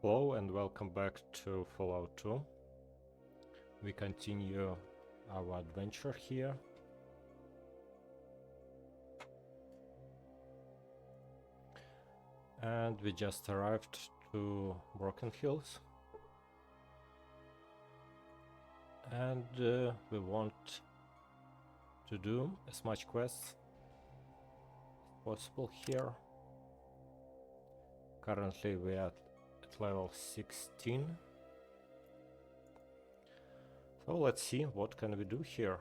Hello and welcome back to Fallout 2. We continue our adventure here. And we just arrived to Broken Hills. And we want to do as much quests as possible here. Currently we are at level 16. So let's see what can we do here.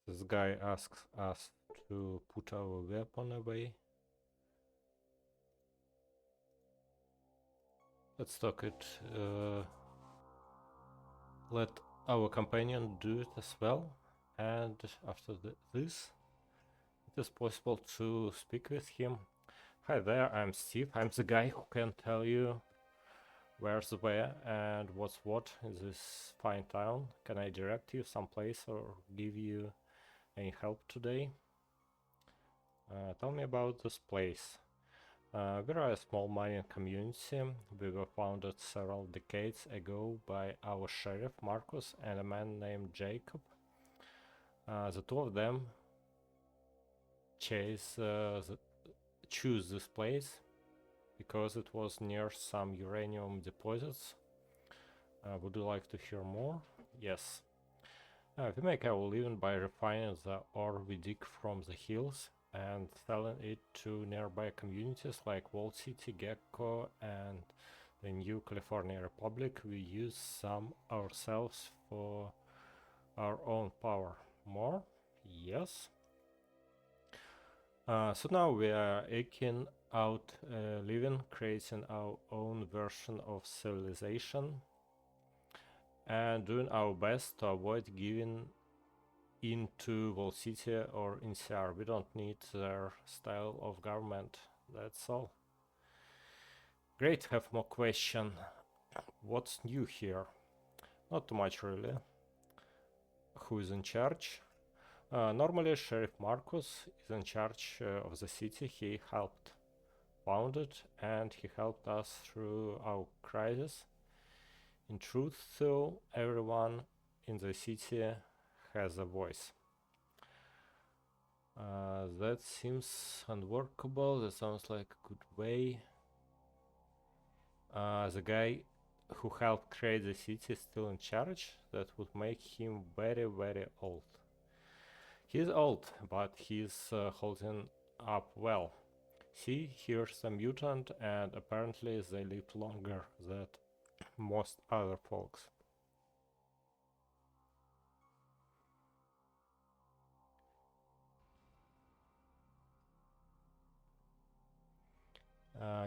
This guy asks us to put our weapon away. Let's talk it. Let our companion do it as well. And after this, it is possible to speak with him. Hi there, I'm Steve. I'm the guy who can tell you where's where and what's what in this fine town. Can I direct you someplace or give you any help today? Tell me about this place. We are a small mining community. We were founded several decades ago by our sheriff Marcus and a man named Jacob. The two of them choose this place because it was near some uranium deposits. Would you like to hear more? Yes. We make our living by refining the ore we dig from the hills and selling it to nearby communities like Wall City, Gecko and the New California Republic. We use some ourselves for our own power. More? Yes. So now we are eking out a living, creating our own version of civilization and doing our best to avoid giving into Wall City or NCR. We don't need their style of government. That's all. Great, have more question. What's new here? Not too much really. Who is in charge? Normally Sheriff Marcus is in charge of the city. He helped found it and he helped us through our crisis. In truth though, everyone in the city has a voice. That seems unworkable. That sounds like a good way. The guy who helped create the city is still in charge. That would make him very, very old. He's old, but he's holding up well. See, here's a mutant, and apparently they live longer than most other folks.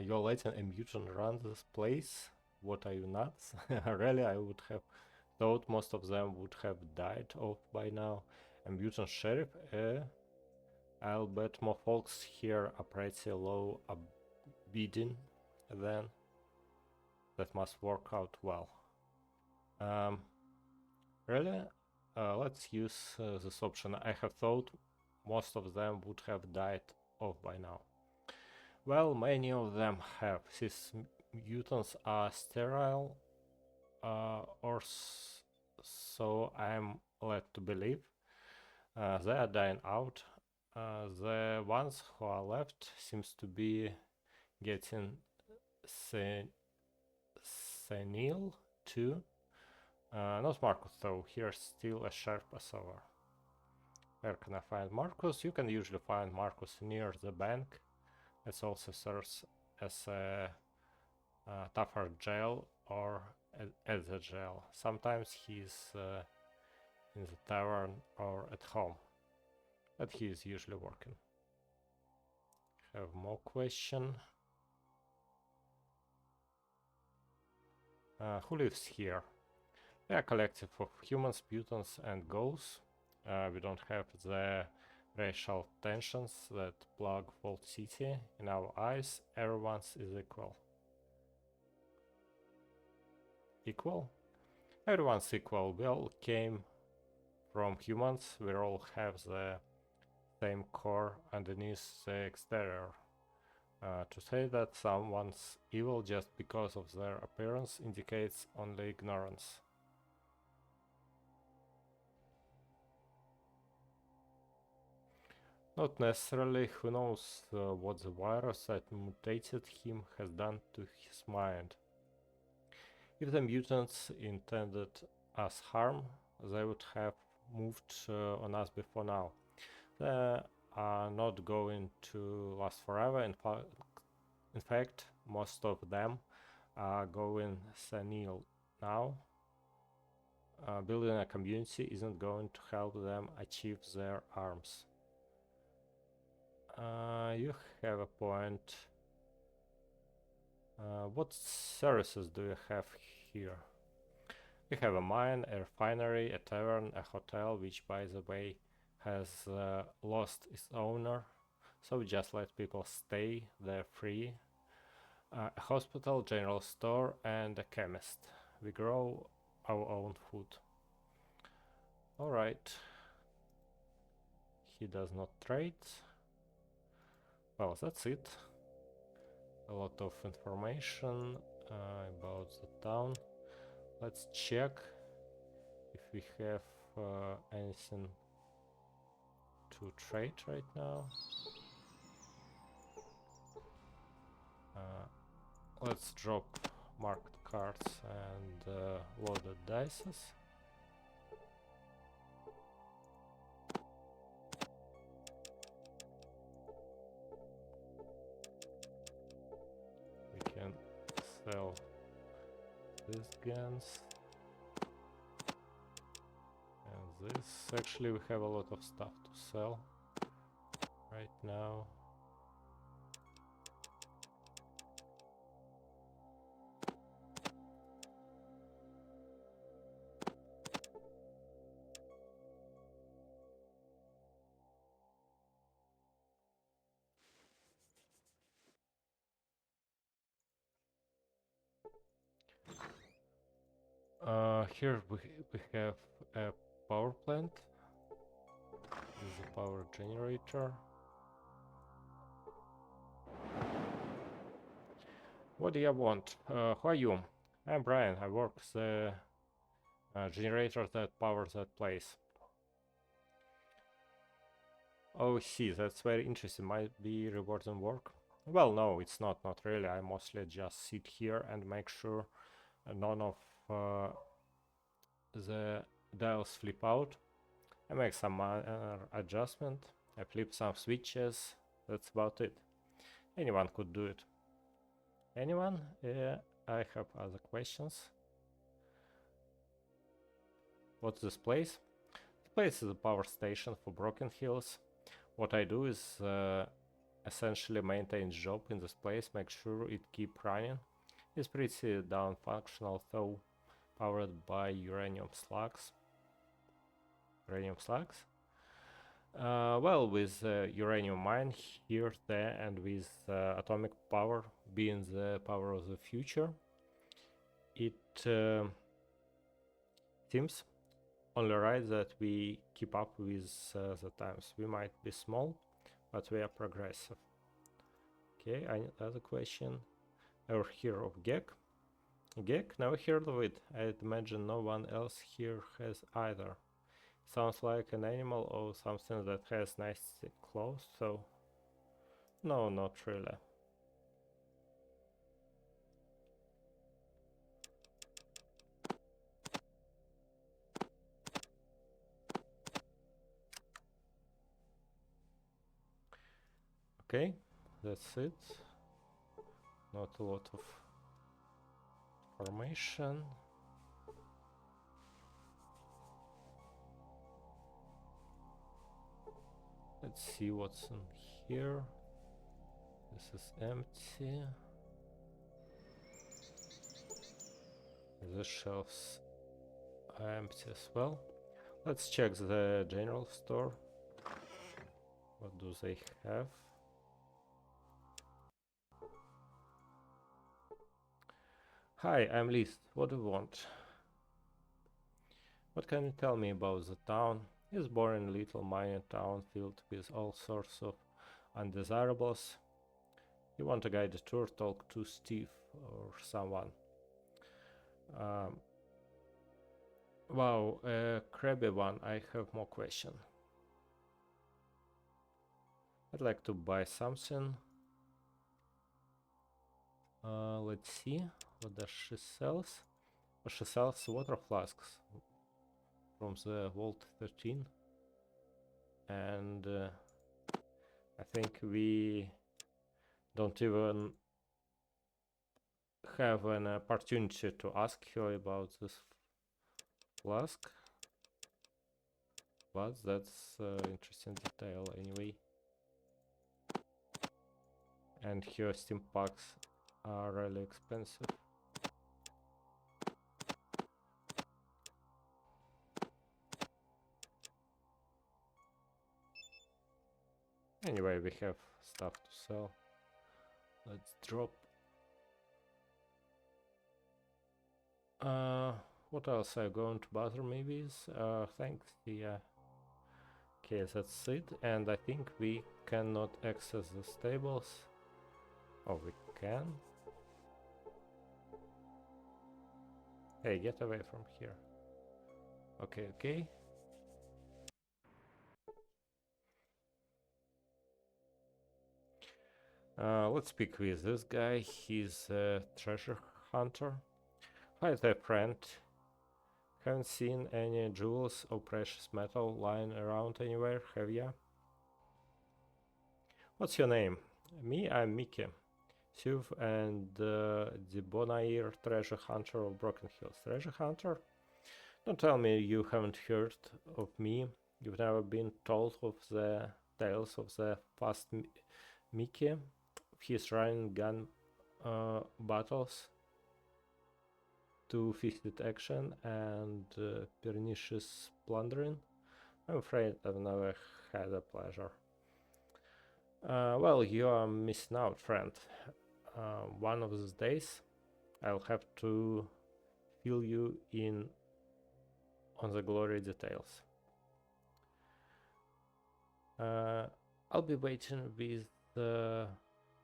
You're letting a mutant run this place? What, are you nuts? Really, I would have thought most of them would have died off by now. A mutant sheriff? I'll bet more folks here are pretty low bidding then. That must work out well. Really? Let's use this option. I have thought most of them would have died off by now. Well, many of them have. These mutants are sterile, or so I'm led to believe. They are dying out. The ones who are left seems to be getting senile too. Not Marcus though, here's still a sharp passover. Where can I find Marcus? You can usually find Marcus near the bank. It also serves as a tougher jail or at the jail. Sometimes he's in the tavern or at home, but he is usually working. Have more question. Who lives here? We are a collective of humans, mutants and ghosts. We don't have the racial tensions that plague Vault City. In our eyes, everyone is equal. Equal? Everyone's equal. We all came from humans. We all have the same core underneath the exterior. To say that someone's evil just because of their appearance indicates only ignorance. Not necessarily. Who knows what the virus that mutated him has done to his mind. If the mutants intended us harm, they would have moved on us before now. They are not going to last forever. In fact, most of them are going senile now. Building a community isn't going to help them achieve their arms. You have a point. What services do you have here? We have a mine, a refinery, a tavern, a hotel, which by the way has lost its owner, so we just let people stay there free. A hospital, general store, and a chemist. We grow our own food. Alright. He does not trade. Well, that's it. A lot of information about the town. Let's check if we have anything to trade right now. Let's drop marked cards and loaded dices. We can sell these guns and this. Actually, we have a lot of stuff to sell right now. Here we have a power plant. This is a power generator. What do you want? Who are you? I'm Brian. I work the generator that powers that place. Oh, see, that's very interesting. Might be rewarding work. Well, no, it's not really. I mostly just sit here and make sure none of the dials flip out. I make some minor adjustment. I flip some switches. That's about it. Anyone could do it. Anyone? Yeah, I have other questions. What's this place? The place is a power station for Broken Hills. What I do is essentially maintain job in this place, make sure it keep running. It's pretty functional though, powered by uranium slugs. Uranium slugs? Well, with uranium mine here, there, and with atomic power being the power of the future, it seems only right that we keep up with the times. We might be small, but we are progressive. Okay, another question. Ever hear of Gek? Gek? Never heard of it. I'd imagine no one else here has either. Sounds like an animal or something that has nice claws, so... No, not really. Okay, that's it. Not a lot of information. Let's see what's in here. This is empty. The shelves are empty as well. Let's check the general store. What do they have? Hi, I'm List. What do you want? What can you tell me about the town? It's a boring little mining town filled with all sorts of undesirables. You want a guided tour? Talk to Steve or someone. Um, wow, crabby one. I have more question. I'd like to buy something. Let's see. What does she sells? Oh, she sells water flasks from the Vault 13. And I think we don't even have an opportunity to ask her about this flask, but that's interesting detail anyway. And her steam packs are really expensive. Anyway, we have stuff to sell. Let's drop. What else? I'm going to bother maybe? Thanks. Yeah. Okay, that's it. And I think we cannot access the stables. Oh, we can. Hey, get away from here. Okay, okay. Let's speak with this guy. He's a treasure hunter. Hi there, friend. Haven't seen any jewels or precious metal lying around anywhere, have ya? What's your name? Me, I'm Mickey. Suv and Debonair, treasure hunter of Broken Hills. Treasure hunter? Don't tell me you haven't heard of me. You've never been told of the tales of the fast Mickey, his running gun battles, two-fisted action, and pernicious plundering. I'm afraid I've never had a pleasure. Well, you are missing out, friend. One of these days, I'll have to fill you in on the glory details. I'll be waiting with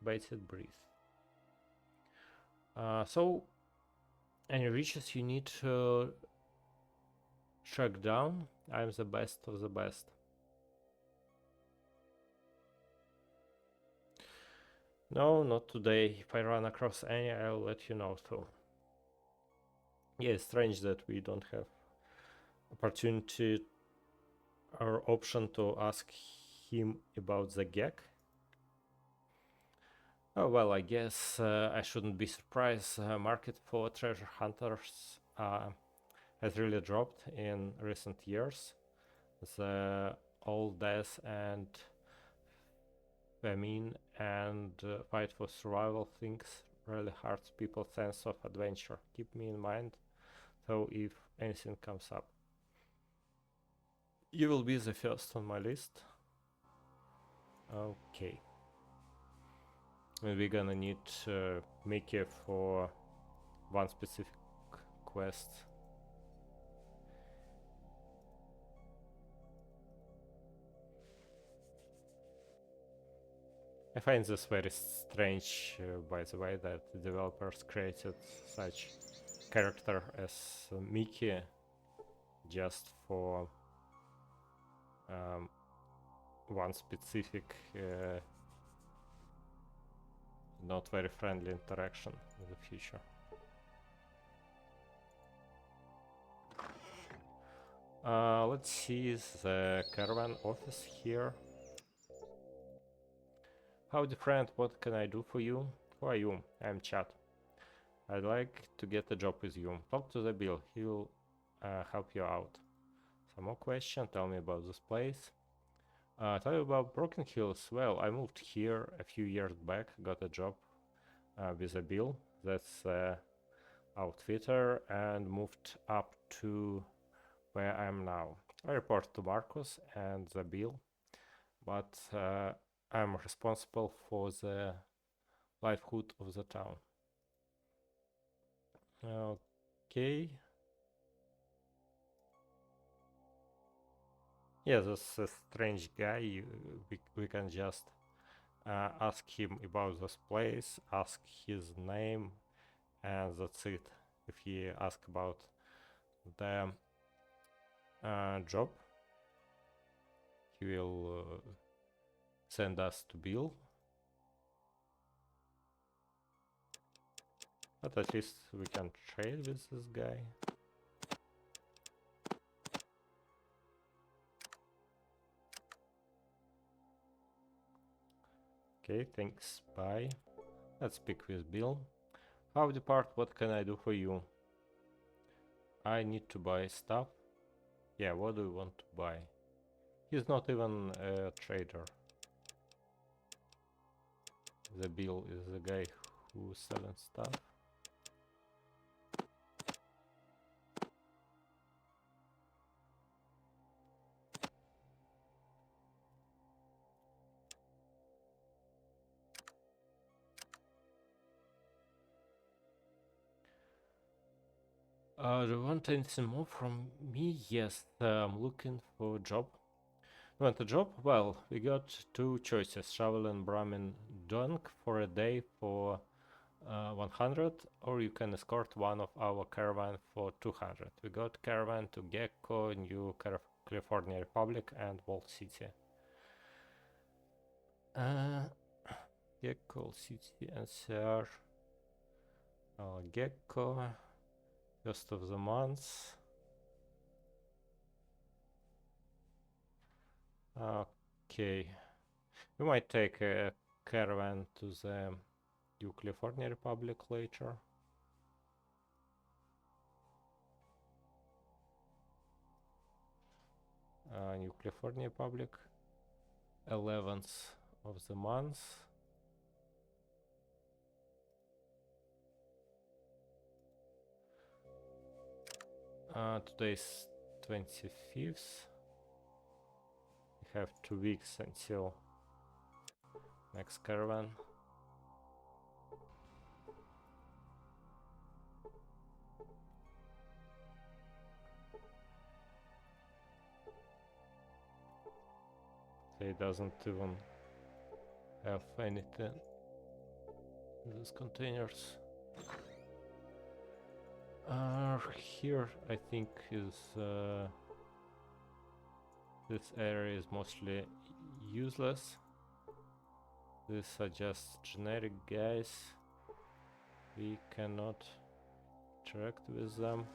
bated breath. So, any riches you need to track down? I'm the best of the best. No, not today. If I run across any, I'll let you know too. Yeah, it's strange that we don't have opportunity or option to ask him about the gag. Oh well, I guess I shouldn't be surprised. Market for treasure hunters has really dropped in recent years. The old death and famine and fight for survival things really hurts people's sense of adventure. Keep me in mind, so if anything comes up. You will be the first on my list. Okay. And we're gonna need Mickey for one specific quest. I find this very strange, by the way, that the developers created such character as Mickey just for one specific not very friendly interaction in the future. Let's see the caravan office here. Howdy friend, what can I do for you? Who are you? I'm Chad. I'd like to get a job with you. Talk to the Bill, he'll help you out. Some more question, tell me about this place. Tell you about Broken Hills. Well, I moved here a few years back, got a job with a Bill, that's outfitter, and moved up to where I am now. I report to Marcus and the Bill. but I'm responsible for the livelihood of the town. Okay. Yeah, this a strange guy. We can just ask him about this place, ask his name, and that's it. If he asks about the job, he will send us to Bill. But at least we can trade with this guy. Okay, thanks, bye. Let's speak with Bill. How depart, what can I do for you? I need to buy stuff. Yeah, what do you want to buy? He's not even a trader. The Bill is the guy who's selling stuff. Do you want anything more from me? Yes, I'm looking for a job. You want a job? Well, we got two choices. Travel in Brahmin Dunk for a day for 100, or you can escort one of our caravan for 200. We got caravan to Gecko, New California Republic, and Wall City. Gecko, City, NCR. Gecko, first of the month. Okay, we might take a caravan to the New California Republic later. New California Republic, 11th of the month. Today's 25th. We have 2 weeks until next caravan. They doesn't even have anything in these containers. Here I think is this area is mostly useless. These are just generic guys. We cannot interact with them.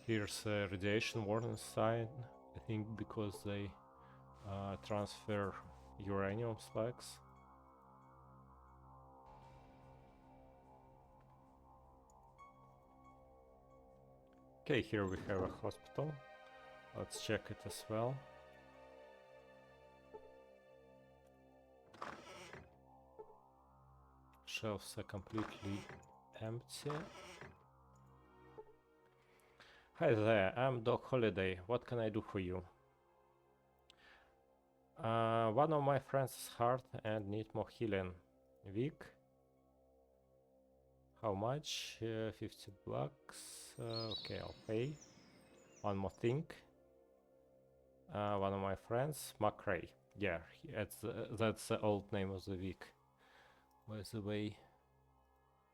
Here's a radiation warning sign, I think because they transfer uranium slugs. Okay, here we have a hospital. Let's check it as well. Shelves are completely empty. Hi there, I'm Doc Holiday. What can I do for you? One of my friends is hurt and need more healing. Weak? How much? 50 bucks. Okay, I'll pay. One more thing. One of my friends, McRae. Yeah, that's the old name of the week. By the way,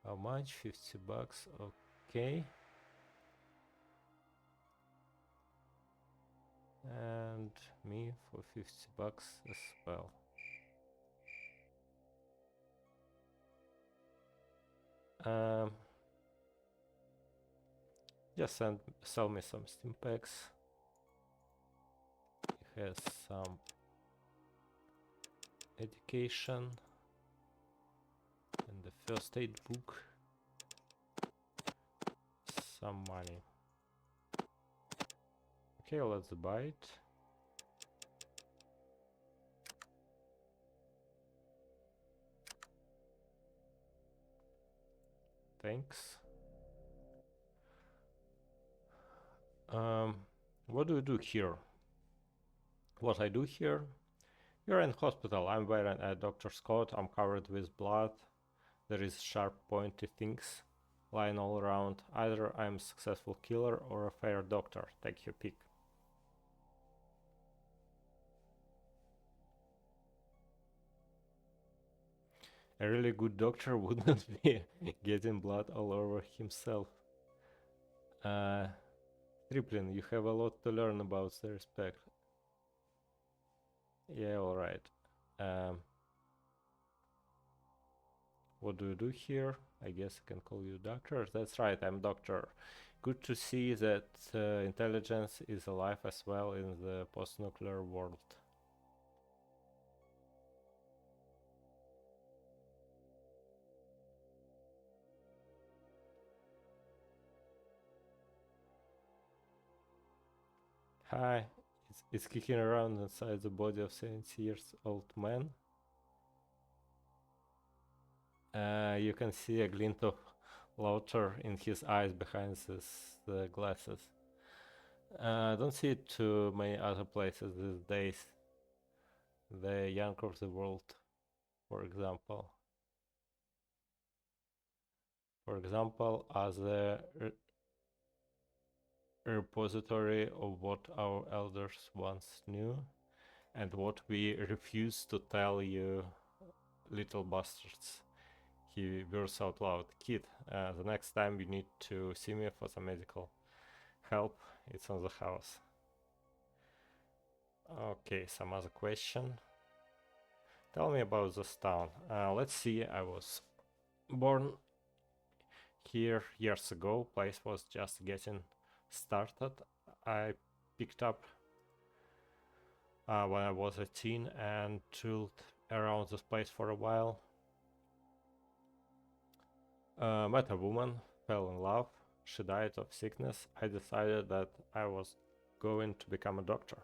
how much? 50 bucks. Okay. And me for 50 bucks as well. Just sell me some steam packs. It has some education and the first aid book. Some money. Okay, let's buy it. Thanks. What do you do here? What I do here? You're in hospital. I'm wearing a doctor's coat. I'm covered with blood. There is sharp, pointy things lying all around. Either I'm a successful killer or a fair doctor. Take your pick. A really good doctor wouldn't be getting blood all over himself. Triplin, you have a lot to learn about the respect. Yeah, alright. What do you do here? I guess I can call you doctor. That's right, I'm doctor. Good to see that intelligence is alive as well in the post-nuclear world. Hi, it's kicking around inside the body of 70 years old man. You can see a glint of laughter in his eyes behind the glasses. I don't see it too many other places these days. The young of the world, for example. For example, as a repository of what our elders once knew and what we refuse to tell you, little bastards. He bursts out loud. Kid, the next time you need to see me for some medical help, it's on the house. Okay, some other question. Tell me about this town. Let's see, I was born here years ago. Place was just getting started. I picked up when I was a teen and tooled around this place for a while. Met a woman, fell in love. She died of sickness. I decided that I was going to become a doctor.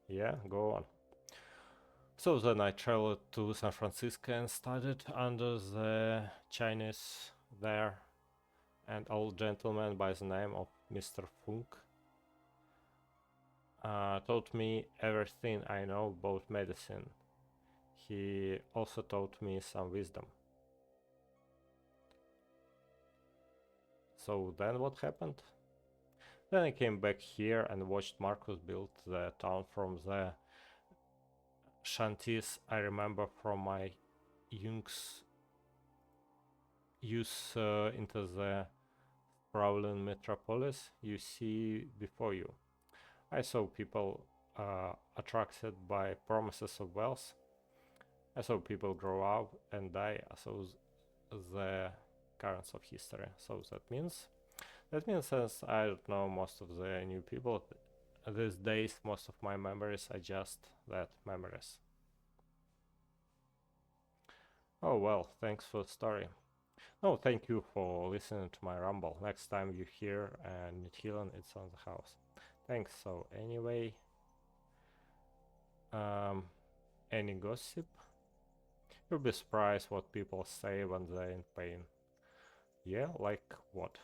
Yeah, go on. So then I traveled to San Francisco and studied under the Chinese there, an old gentleman by the name of Mr. Funk. Taught me everything I know about medicine. He also taught me some wisdom. So then what happened? Then I came back here and watched Marcus build the town from the shanties I remember from my youth into the sprawling metropolis you see before you. I saw people attracted by promises of wealth. I saw people grow up and die. I saw the currents of history. So that means since I don't know most of the new people these days, most of my memories are just that, memories. Oh well, thanks for the story. No, thank you for listening to my rumble. Next time you hear mutant-human, it's on the house. Thanks. So anyway, any gossip? You'll be surprised what people say when they're in pain. Yeah, like what?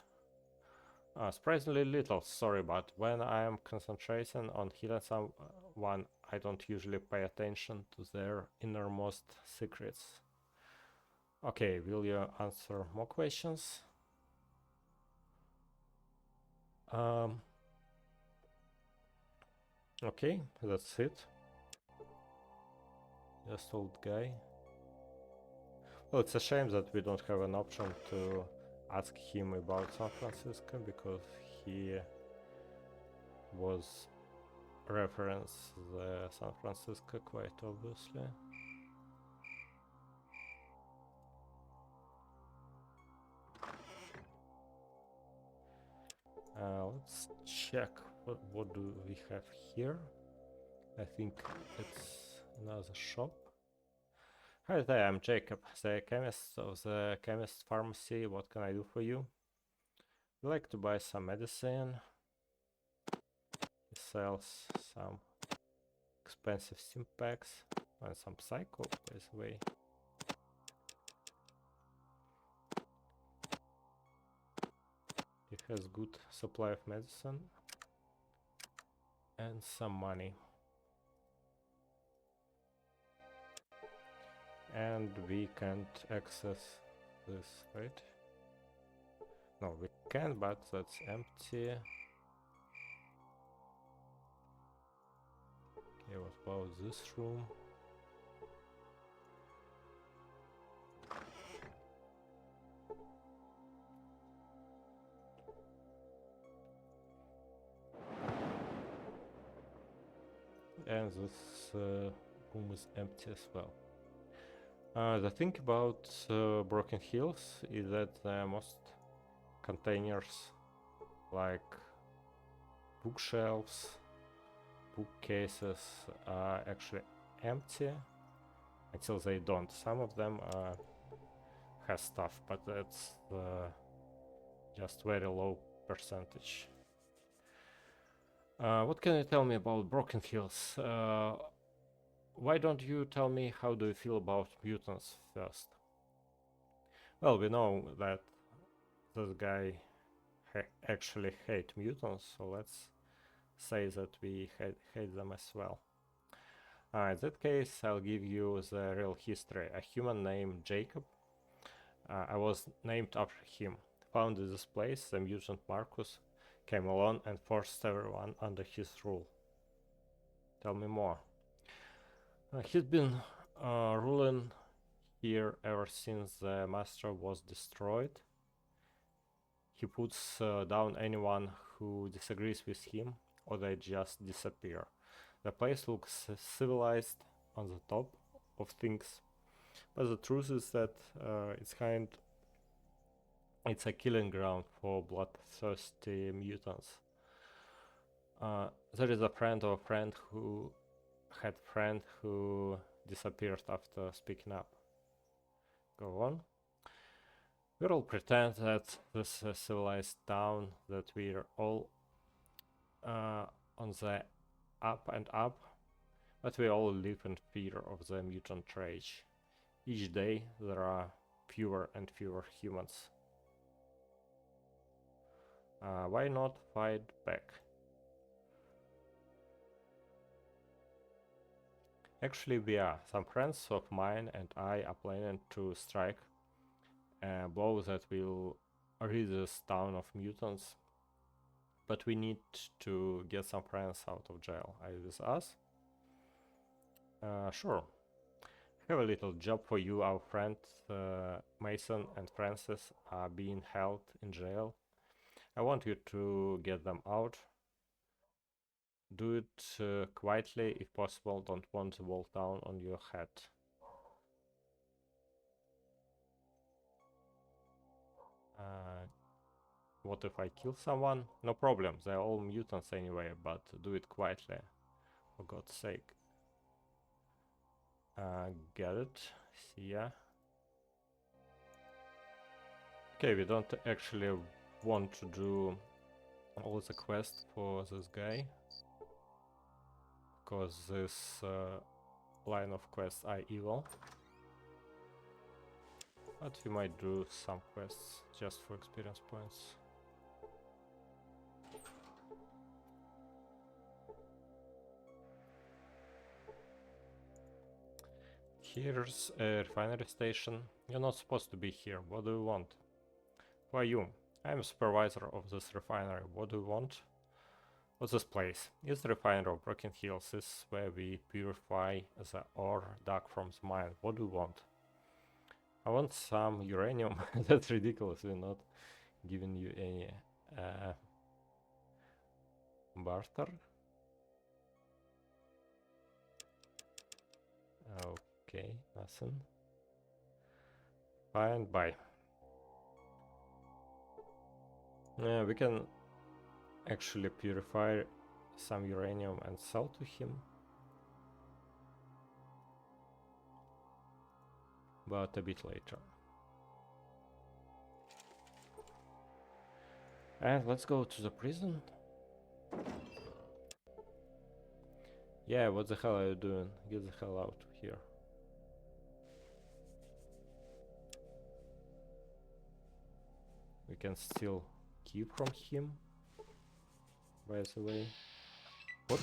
Surprisingly little, sorry, but when I am concentrating on healing someone, I don't usually pay attention to their innermost secrets. Okay, will you answer more questions? Okay, that's it. Just old guy. Well, it's a shame that we don't have an option to ask him about San Francisco, because he was reference the San Francisco quite obviously. Let's check what do we have here. I think it's another shop. Hi there, I'm Jacob, the chemist of the chemist pharmacy. What can I do for you? We like to buy some medicine. He sells some expensive sim packs and some psycho, by the way. He has good supply of medicine and some money. And we can't access this, right? No, we can, but that's empty. Okay, what about this room? And this room is empty as well. The thing about Broken Hills is that most containers, like bookshelves, bookcases, are actually empty until they don't. Some of them has stuff, but that's just very low percentage. What can you tell me about Broken Hills? Why don't you tell me how do you feel about mutants first? Well, we know that this guy actually hate mutants, so let's say that we hate them as well. In that case, I'll give you the real history. A human named Jacob. I was named after him. Found in this place, the mutant Marcus came along and forced everyone under his rule. Tell me more. He's been ruling here ever since the master was destroyed. He puts down anyone who disagrees with him, or they just disappear. The place looks civilized on the top of things, but the truth is that it's a killing ground for bloodthirsty mutants. There is a friend of a friend who had friend who disappeared after speaking up. Go on. We'll all pretend that this is a civilized town, that we're all on the up and up, but we all live in fear of the mutant rage. Each day there are fewer and fewer humans. Why not fight back? Actually, we are. Some friends of mine and I are planning to strike a blow that will rid this town of mutants. But we need to get some friends out of jail. Are you with us? Sure. Have a little job for you. Our friends Mason and Francis are being held in jail. I want you to get them out. Do it quietly if possible. Don't want the wall down on your head. What if I kill someone? No problem, they're all mutants anyway, but do it quietly, for God's sake. Get it? See ya. Okay, we don't actually want to do all the quests for this guy, because this line of quests are evil. But we might do some quests just for experience points. Here's a refinery station. You're not supposed to be here. What do you want? Who are you? I'm a supervisor of this refinery. What do you want? What's this place? It's the refinery of Broken Hills. This is where we purify the ore dug from the mine. What do you want? I want some uranium. That's ridiculous. We're not giving you any barter. Okay, nothing. Fine, bye. We can actually purify some uranium and sell to him. But a bit later. And let's go to the prison. Yeah, what the hell are you doing? Get the hell out of here. We can steal key from him, by the way. What?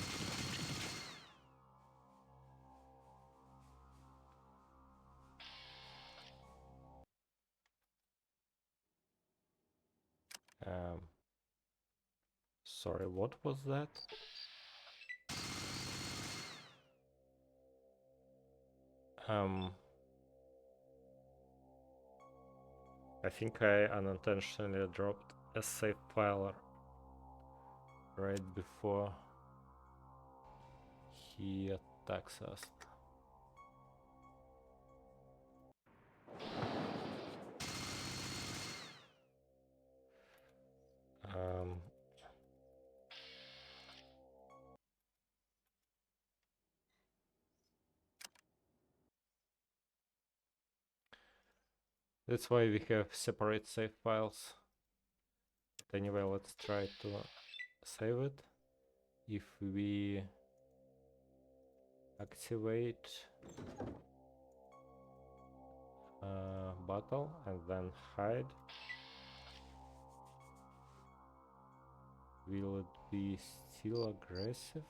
Sorry, what was that? I think I unintentionally dropped a save file right before he attacks us. That's why we have separate save files. But anyway, let's try to save it. If we activate battle and then hide, will it be still aggressive?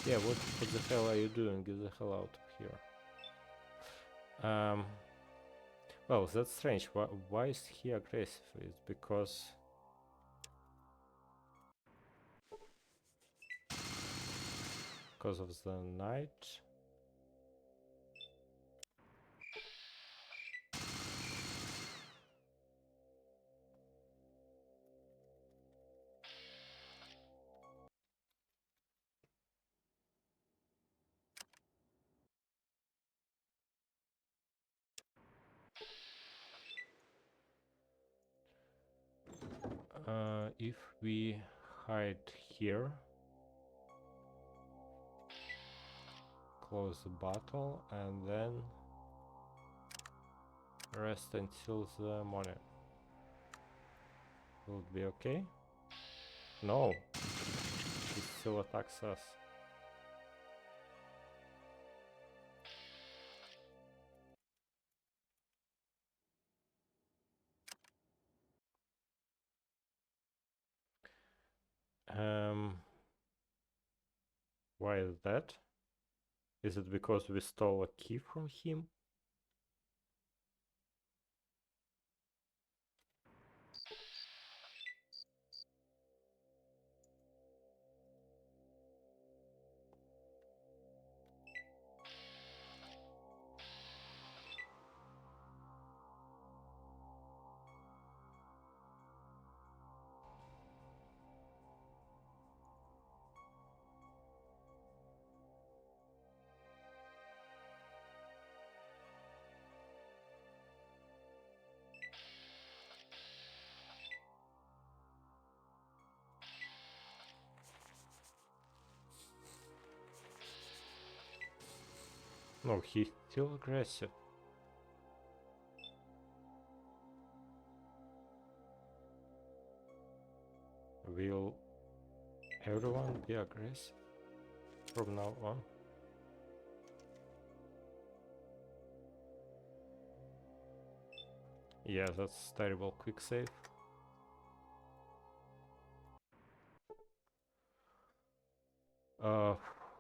Yeah, what the hell are you doing? Get the hell out of here. Well, that's strange. Why is he aggressive? It's because of the night. If we hide here, close the battle, and then rest until the morning, will it be okay? No, he still attacks us. Why is that? Is it because we stole a key from him? No, he's still aggressive. Will everyone be aggressive from now on? Yeah, that's terrible quick save.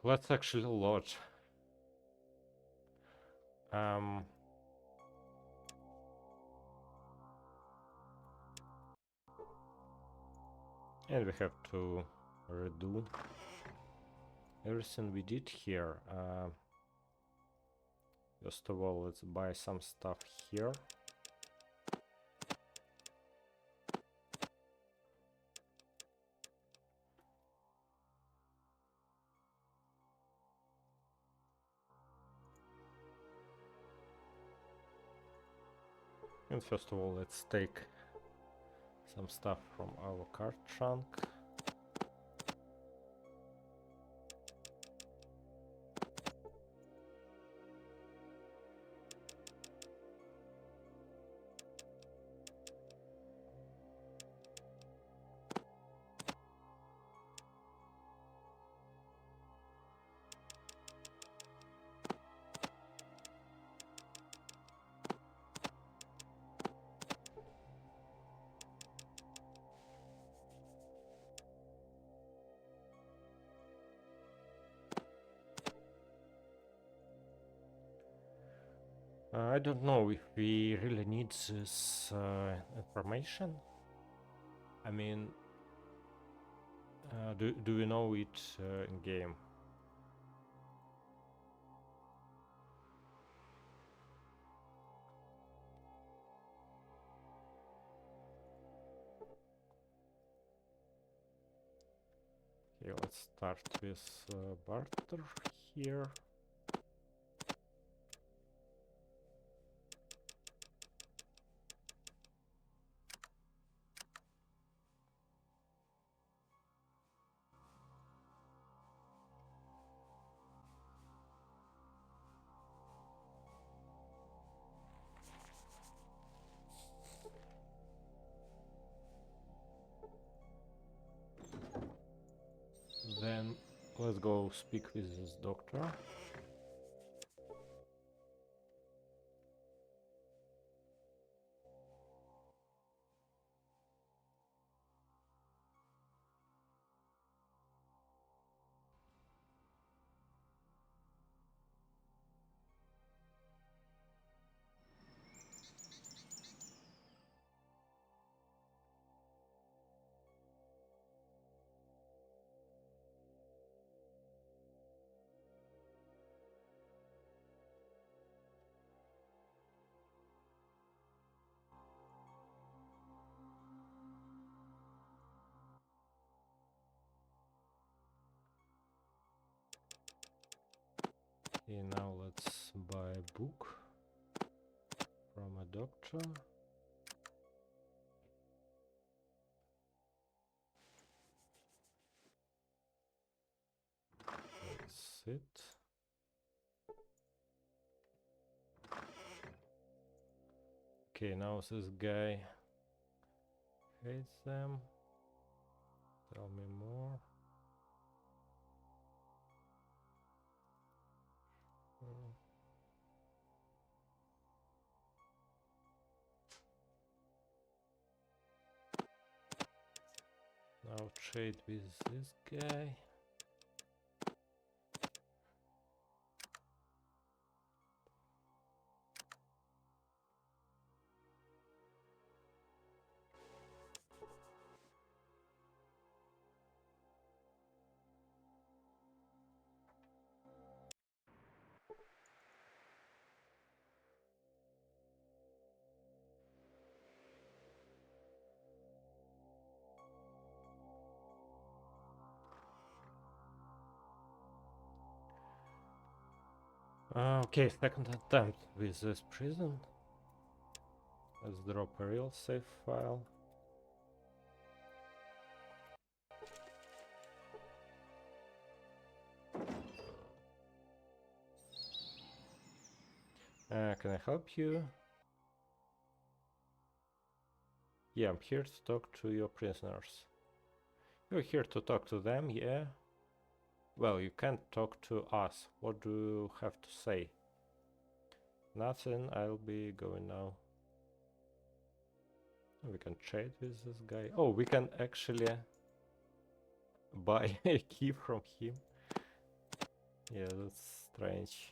Let's actually load. And we have to redo everything we did here. First of all, let's buy some stuff here. And first of all, let's take some stuff from our cart trunk. I don't know if we really need this information. I mean, do we know it in game? Okay, let's start with barter here. Then let's go speak with this doctor. Okay, now let's buy a book from a doctor. That's it. Okay, now this guy hates them. Tell me more. Now trade with this guy. Okay, second attempt with this prison. Let's drop a real save file. Can I help you? Yeah, I'm here to talk to your prisoners. You're here to talk to them, yeah? Well, you can't talk to us. What do you have to say? Nothing, I'll be going now. We can trade with this guy. Oh, we can actually buy a key from him. Yeah, that's strange.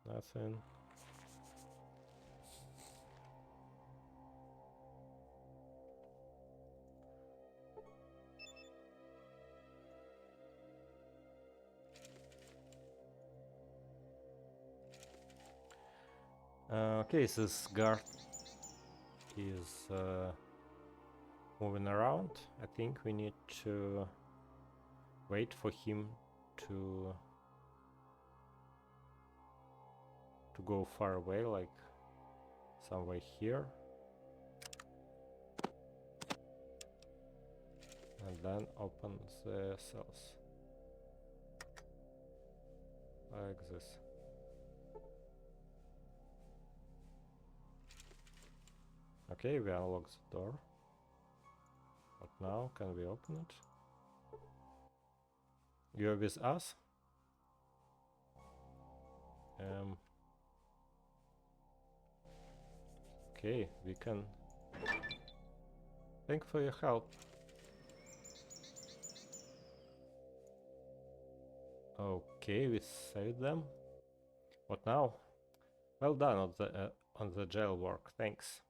Nothing. Okay, this guard is moving around. I think we need to wait for him to go far away, like somewhere here, and then open the cells like this. Okay, we unlock the door. But now, can we open it? You're with us? Okay, we can... Thank for your help. Okay, we saved them. What now? Well done on the jail work, thanks.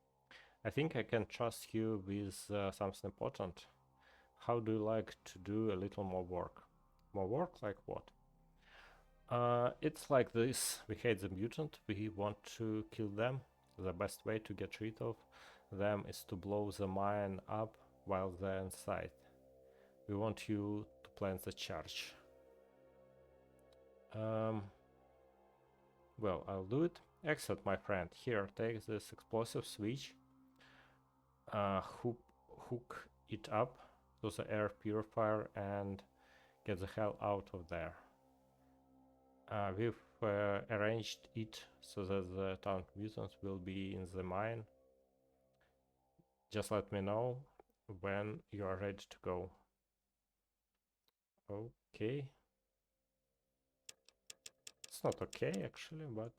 I think I can trust you with something important. How do you like to do a little more work? More work like what? It's like this. We hate the mutant, we want to kill them. The best way to get rid of them is to blow the mine up while they're inside. We want you to plant the charge. Well, I'll do it. Excellent, my friend. Here, take this explosive switch. Hook it up to the air purifier and get the hell out of there. We've arranged it so that the town mutants will be in the mine. Just let me know when you are ready to go. Okay. It's not okay actually, but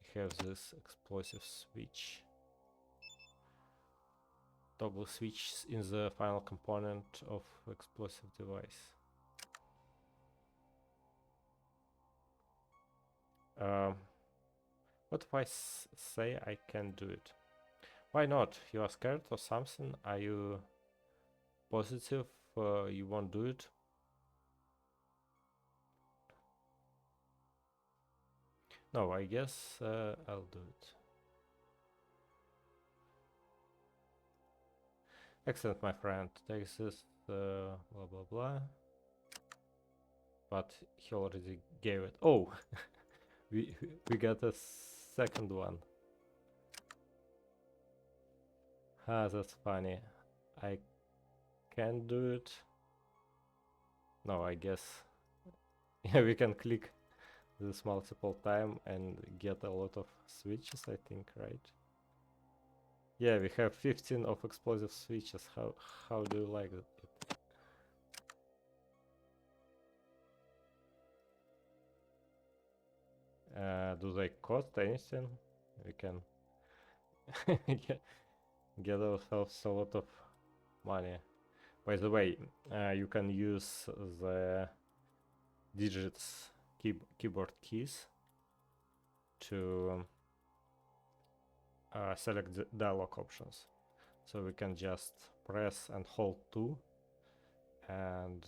we have this explosive switch. Toggle switch in the final component of explosive device. What if I say I can do it? Why not? You are scared or something? Are you positive you won't do it? No, I guess I'll do it. Excellent, my friend. Take this blah blah blah. But he already gave it. Oh, we got a second one. Ah, that's funny. I can do it. No, I guess. Yeah, we can click this multiple time and get a lot of switches, I think, right? Yeah, we have 15 of explosive switches. How do you like it? Do they cost anything? We can get ourselves a lot of money. By the way, you can use the digits keyboard keys to select the dialog options. So we can just press and hold 2 and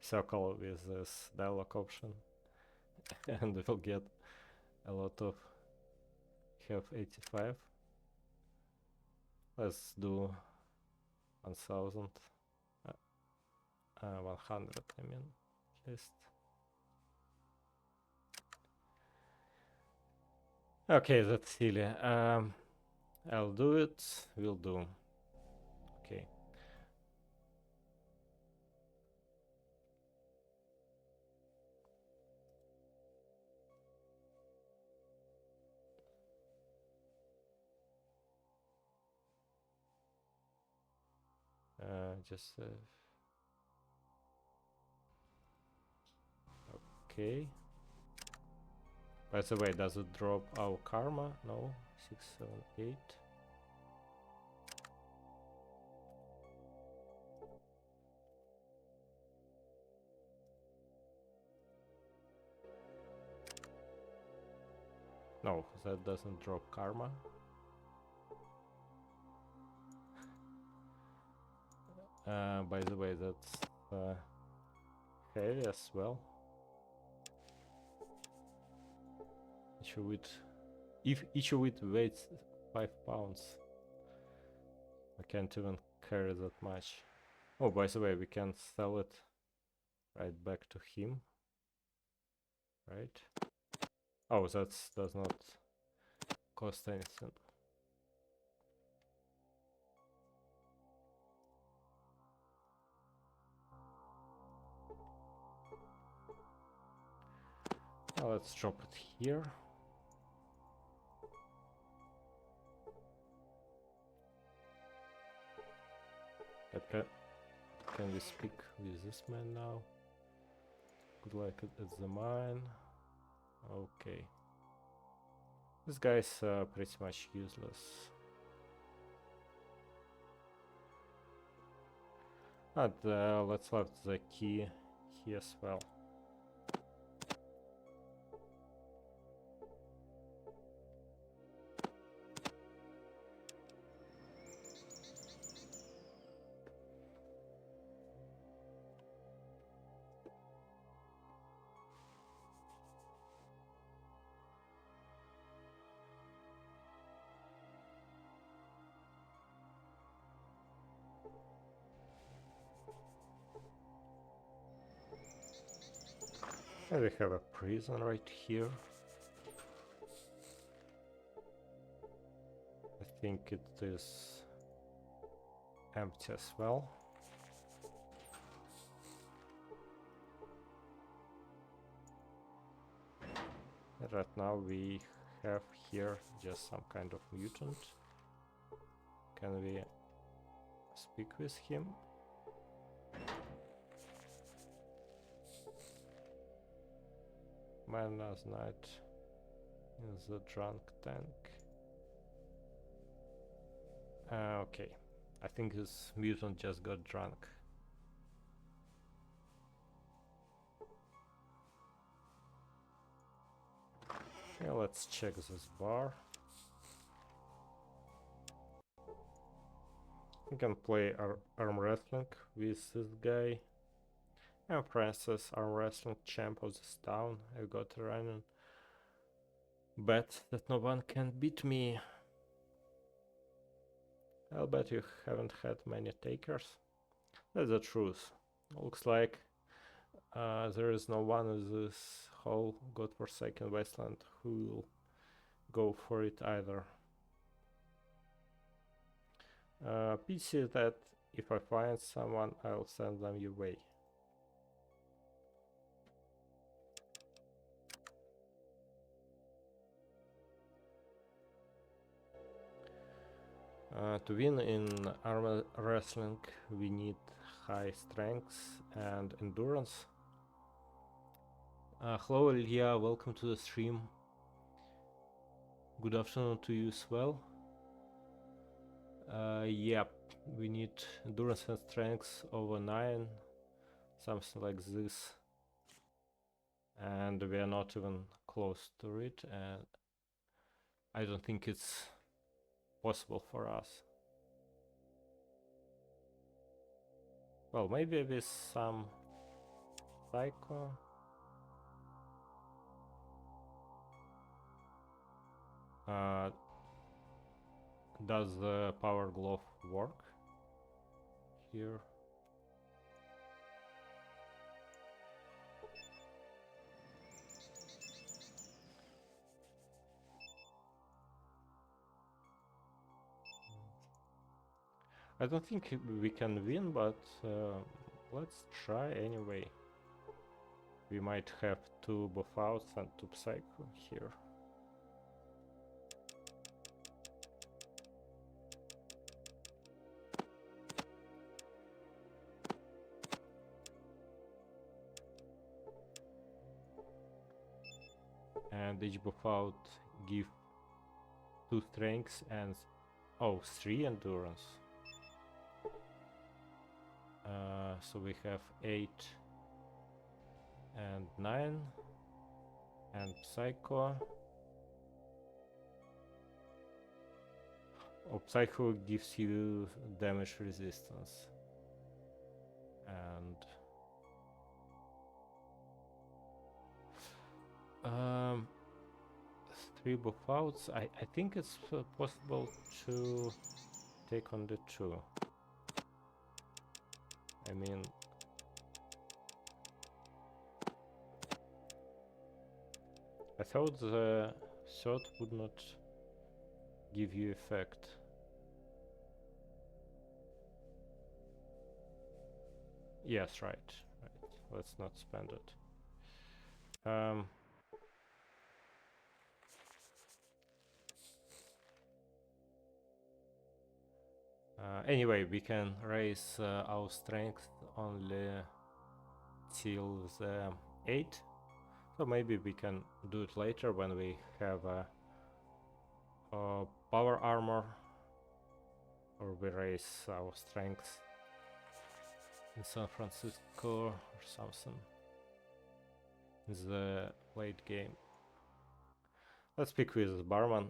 circle with this dialog option and we'll get a lot of have 85. Let's do 1000 100 I mean just okay, that's silly. I'll do it. We'll do. Okay. Just okay. By the way, does it drop our karma? No. 6, 7, 8. No, that doesn't drop karma. By the way, that's heavy as well. Each of it weighs 5 pounds. I can't even carry that much. Oh, by the way, we can sell it right back to him. Right? Oh, that does not cost anything. Now let's drop it here. Can we speak with this man now? Good luck at the mine. Okay. This guy's pretty much useless. And let's leave the key here as well. And we have a prison right here. I think it is empty as well. And right now we have here just some kind of mutant. Can we speak with him? Man last night in the drunk tank. Okay, I think this mutant just got drunk. Yeah, let's check this bar. We can play arm wrestling with this guy. And Francis, arm wrestling champ of this town. I got a running bet that no one can beat me. I'll bet you haven't had many takers. That's the truth. Looks like there is no one in this whole godforsaken wasteland who will go for it either. Pity that if I find someone, I'll send them your way. To win in arm wrestling, we need high strength and endurance. Hello Ilya, welcome to the stream. Good afternoon to you as well. Yep, we need endurance and strength over 9, something like this. And we are not even close to it, and I don't think it's possible for us. Well, maybe with some psycho. Does the power glove work here? I don't think we can win, but let's try anyway. We might have 2 Buffouts and 2 Psycho here. And each Buffout give 2 strengths and 3 endurance. So we have 8 and 9 and Psycho. Psycho gives you damage resistance. And 3 Buffouts. I think it's possible to take on the 2. I mean, I thought the 3rd would not give you effect. Yes, right. Let's not spend it. Anyway, we can raise our strength only till the 8. So maybe we can do it later when we have a power armor, or we raise our strength in San Francisco or something. in the late game. Let's speak with the barman.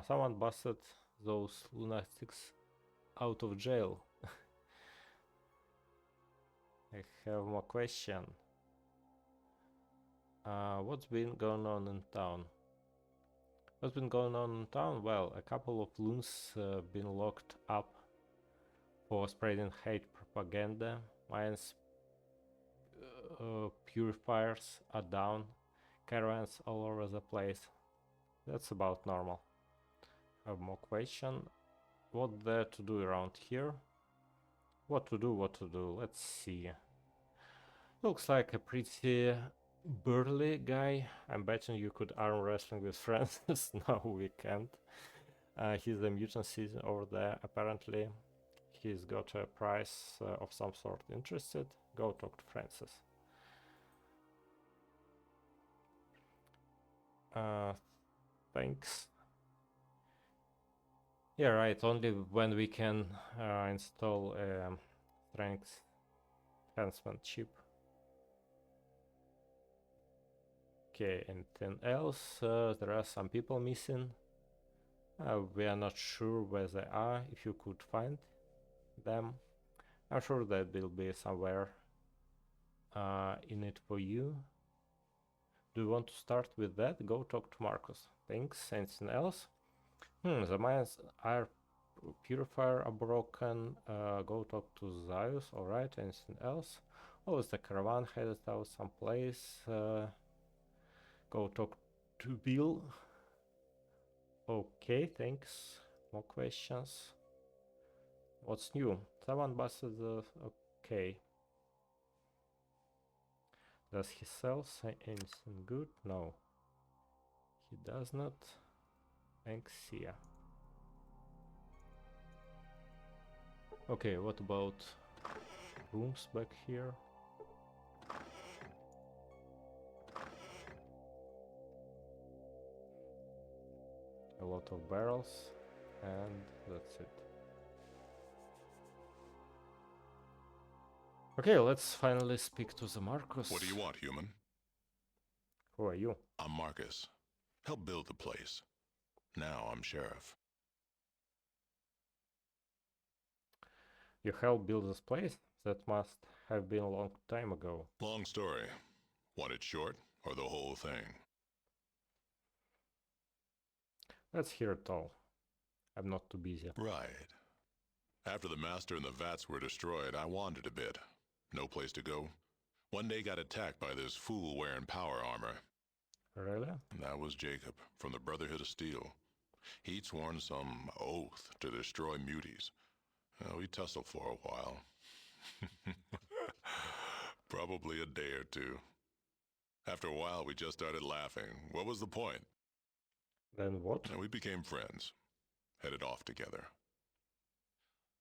Someone busted those lunatics out of jail. I have more question. What's been going on in town? What's been going on in town? Well, a couple of loons been locked up for spreading hate propaganda. Mines purifiers are down. Caravans all over the place. That's about normal. I have more question. What there to do around here? What to do, what to do? Let's see. Looks like a pretty burly guy. I'm betting you could arm wrestling with friends. No, we can't. He's a mutant season over there, apparently. He's got a prize of some sort. Interested? Go talk to Francis. Thanks. Yeah, right. Only when we can install a strength enhancement chip. Okay, anything else? There are some people missing. We are not sure where they are. If you could find them, I'm sure that will be somewhere in it for you. Do you want to start with that? Go talk to Marcus. Thanks. Anything else? The mines are purifier are broken. Go talk to Zaius. Alright, anything else? Oh, is the caravan headed out someplace? Go talk to Bill. Okay, thanks. More questions. What's new? Someone busted the... Okay. Does he sell anything good? No. He does not. Thanks, yeah. Okay, what about rooms back here? A lot of barrels, and that's it. Okay, let's finally speak to the Marcus. What do you want, human? Who are you? I'm Marcus. Help build the place. Now I'm sheriff. You helped build this place? That must have been a long time ago. Long story. Want it short or the whole thing? Let's hear it all. I'm not too busy. Right. After the master and the vats were destroyed, I wandered a bit. No place to go. One day got attacked by this fool wearing power armor. Really? That was Jacob, from the Brotherhood of Steel. He'd sworn some oath to destroy muties. We tussled for a while. Probably a day or two. After a while, we just started laughing. What was the point? Then what? And we became friends. Headed off together.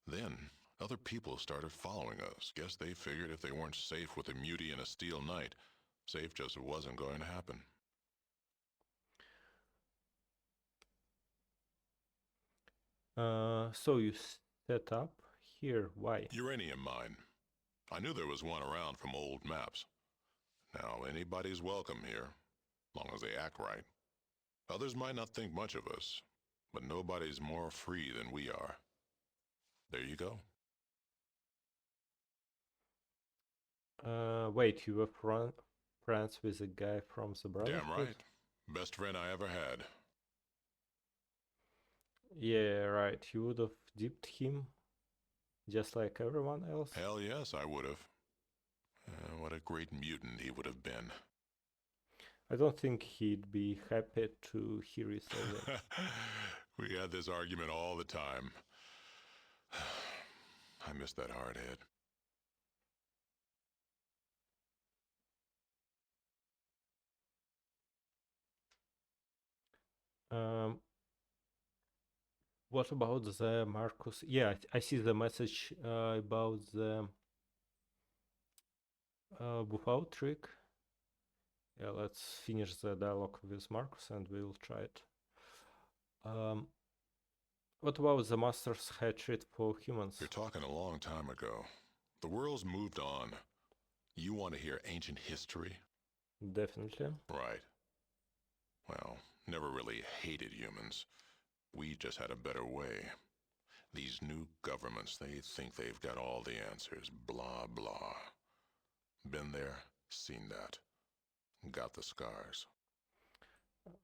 Then, other people started following us. Guess they figured if they weren't safe with a mutie and a steel knight, safe just wasn't going to happen. So you set up here, why? Uranium mine. I knew there was one around from old maps. Now, anybody's welcome here, long as they act right. Others might not think much of us, but nobody's more free than we are. There you go. Wait, you were friends with a guy from the Brotherhood? Damn right. Best friend I ever had. Yeah, right. You would have dipped him, just like everyone else? Hell yes, I would have. What a great mutant he would have been. I don't think he'd be happy to hear you say that. We had this argument all the time. I miss that hard head. What about the Marcus? Yeah, I see the message about the Buffout trick. Yeah, let's finish the dialogue with Marcus and we'll try it. What about the Master's hatred for humans? You're talking a long time ago. The world's moved on. You want to hear ancient history? Definitely. Right. Well, never really hated humans. We just had a better way. These new governments, they think they've got all the answers. Blah, blah. Been there, seen that. Got the scars.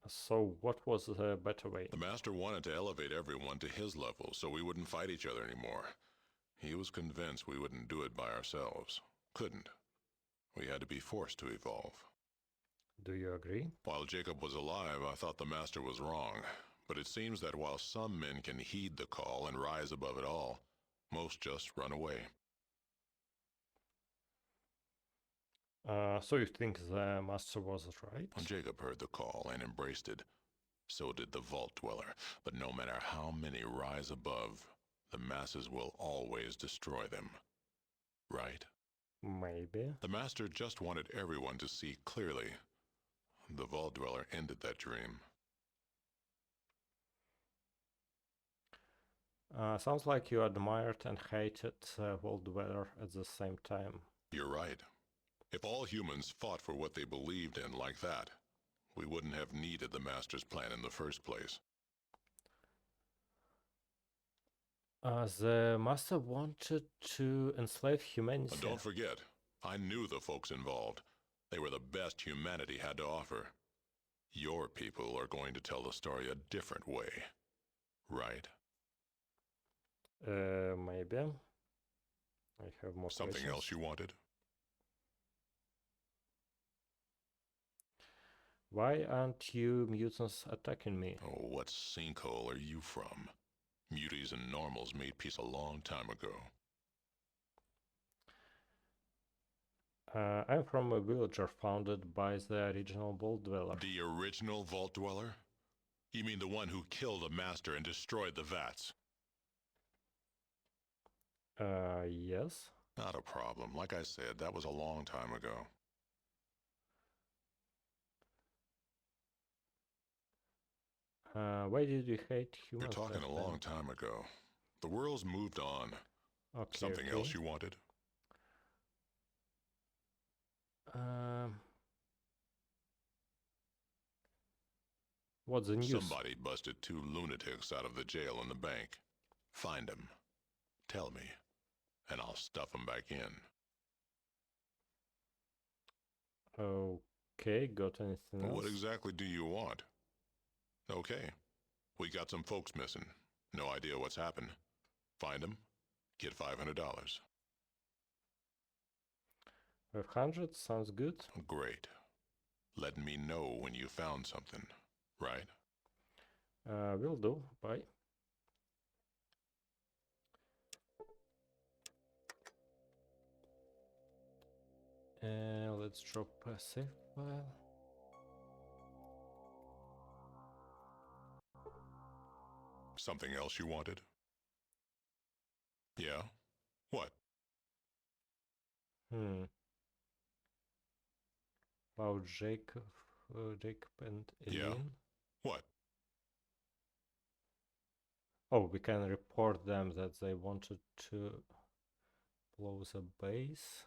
So what was the better way? The Master wanted to elevate everyone to his level so we wouldn't fight each other anymore. He was convinced we wouldn't do it by ourselves. Couldn't. We had to be forced to evolve. Do you agree? While Jacob was alive, I thought the Master was wrong. But it seems that while some men can heed the call and rise above it all, most just run away. So you think the master was right? Jacob heard the call and embraced it. So did the Vault Dweller. But no matter how many rise above, the masses will always destroy them. Right? Maybe. The Master just wanted everyone to see clearly. The Vault Dweller ended that dream. Sounds like you admired and hated World Dweller at the same time. You're right. If all humans fought for what they believed in like that, we wouldn't have needed the Master's plan in the first place. The master wanted to enslave humanity. And don't forget, I knew the folks involved. They were the best humanity had to offer. Your people are going to tell the story a different way, right? Maybe. I have more Something questions. else you wanted? Why aren't you mutants attacking me? Oh, what sinkhole are you from? Muties and normals made peace a long time ago. I'm from a villager founded by the original Vault Dweller. The original Vault Dweller? You mean the one who killed the Master and destroyed the vats? Yes. Not a problem. Like I said, that was a long time ago. Why did you hate humans? You're talking back a then? long time ago. The world's moved on. Okay, Something okay. else you wanted? What's the news? Somebody busted 2 lunatics out of the jail and the bank. Find them. Tell me. And I'll stuff them back in. Okay, got anything else? What exactly do you want? Okay. We got some folks missing. No idea what's happened. Find them. Get $500. 500 sounds good. Great. Let me know when you found something, right? Will do. Bye. Let's drop a save file. Something else you wanted? Yeah? What? About Jacob and Eileen. Yeah? What? Oh, we can report them that they wanted to blow the base.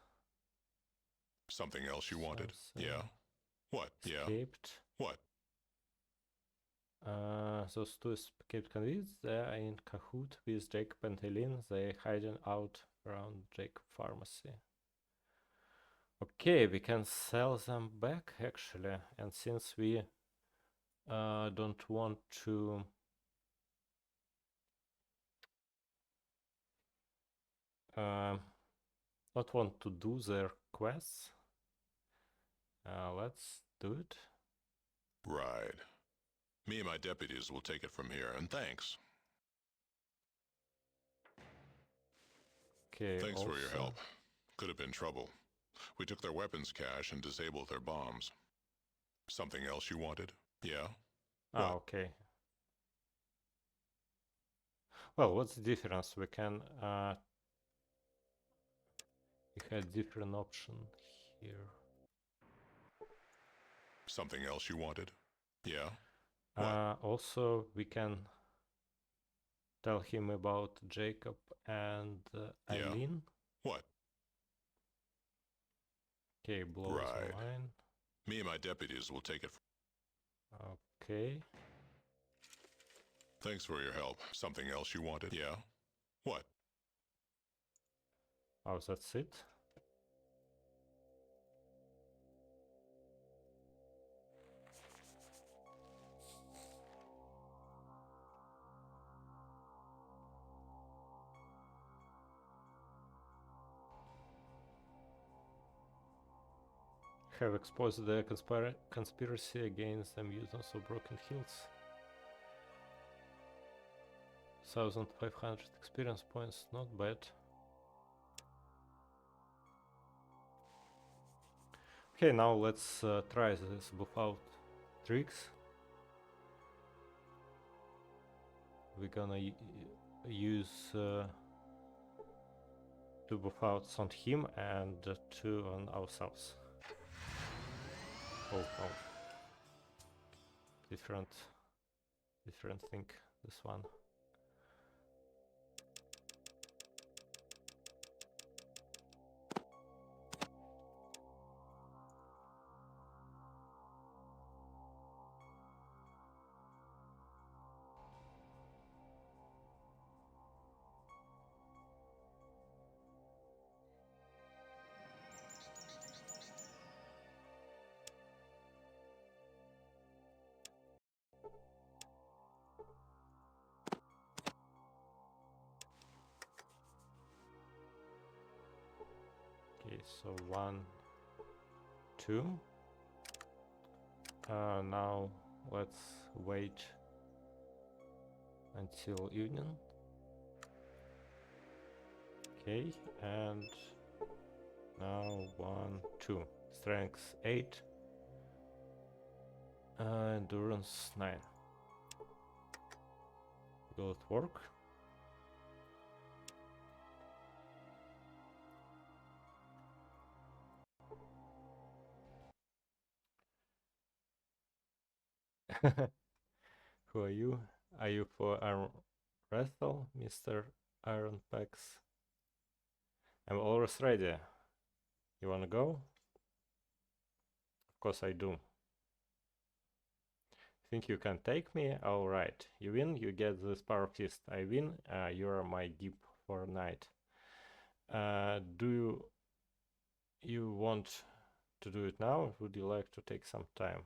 Something else you wanted? Something. Yeah? What? Yeah? Escaped. What? Those two escaped convicts. They are in cahoot with Jacob and Eileen. They hiding out around Jacob Pharmacy. Okay, we can sell them back actually, and since we don't want to not want to do their quests, let's do it. Right. Me and my deputies will take it from here, and thanks. Okay. Thanks also, for your help. Could have been trouble. We took their weapons cache and disabled their bombs. Something else you wanted? Yeah? What? okay. Well, what's the difference? We can we had different option here. Something else you wanted? Yeah? Also, we can tell him about Jacob and Eileen. What? Okay, blows Right. mine. Me and my deputies will take it. Okay. Thanks for your help. Something else you wanted? Yeah? What? Oh, that's it? Have exposed the conspiracy against the mutants of Broken Hills. 1500 experience points, not bad. Okay, now let's try this Buffout tricks. We're gonna use 2 Buffouts on him and 2 on ourselves. Oh no. Different thing, this one. Okay, so 1, 2. Now let's wait until evening. Okay, and now 1, 2. Strength 8. Endurance 9. Will it work? Who are you? Are you for arm wrestle, Mr. Iron Pecs? I'm always ready. You wanna go? Of course I do. Think you can take me? Alright. You win, you get this power fist. I win, you're my dip for night. Do you want to do it now? Or would you like to take some time?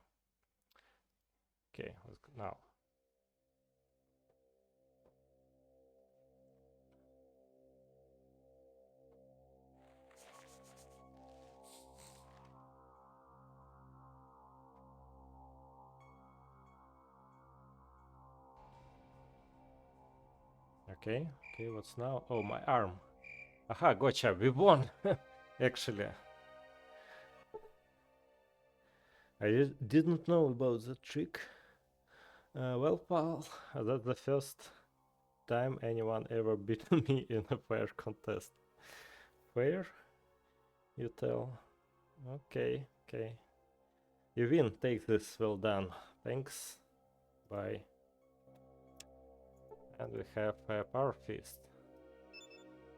Okay, let's go now. Okay, what's now? Oh, my arm. Aha, gotcha, we won! Actually. I didn't know about that trick. Well, pal, that's the first time anyone ever beaten me in a fair contest. Fair? You tell. Okay. You win, take this, well done. Thanks. Bye. And we have a power fist.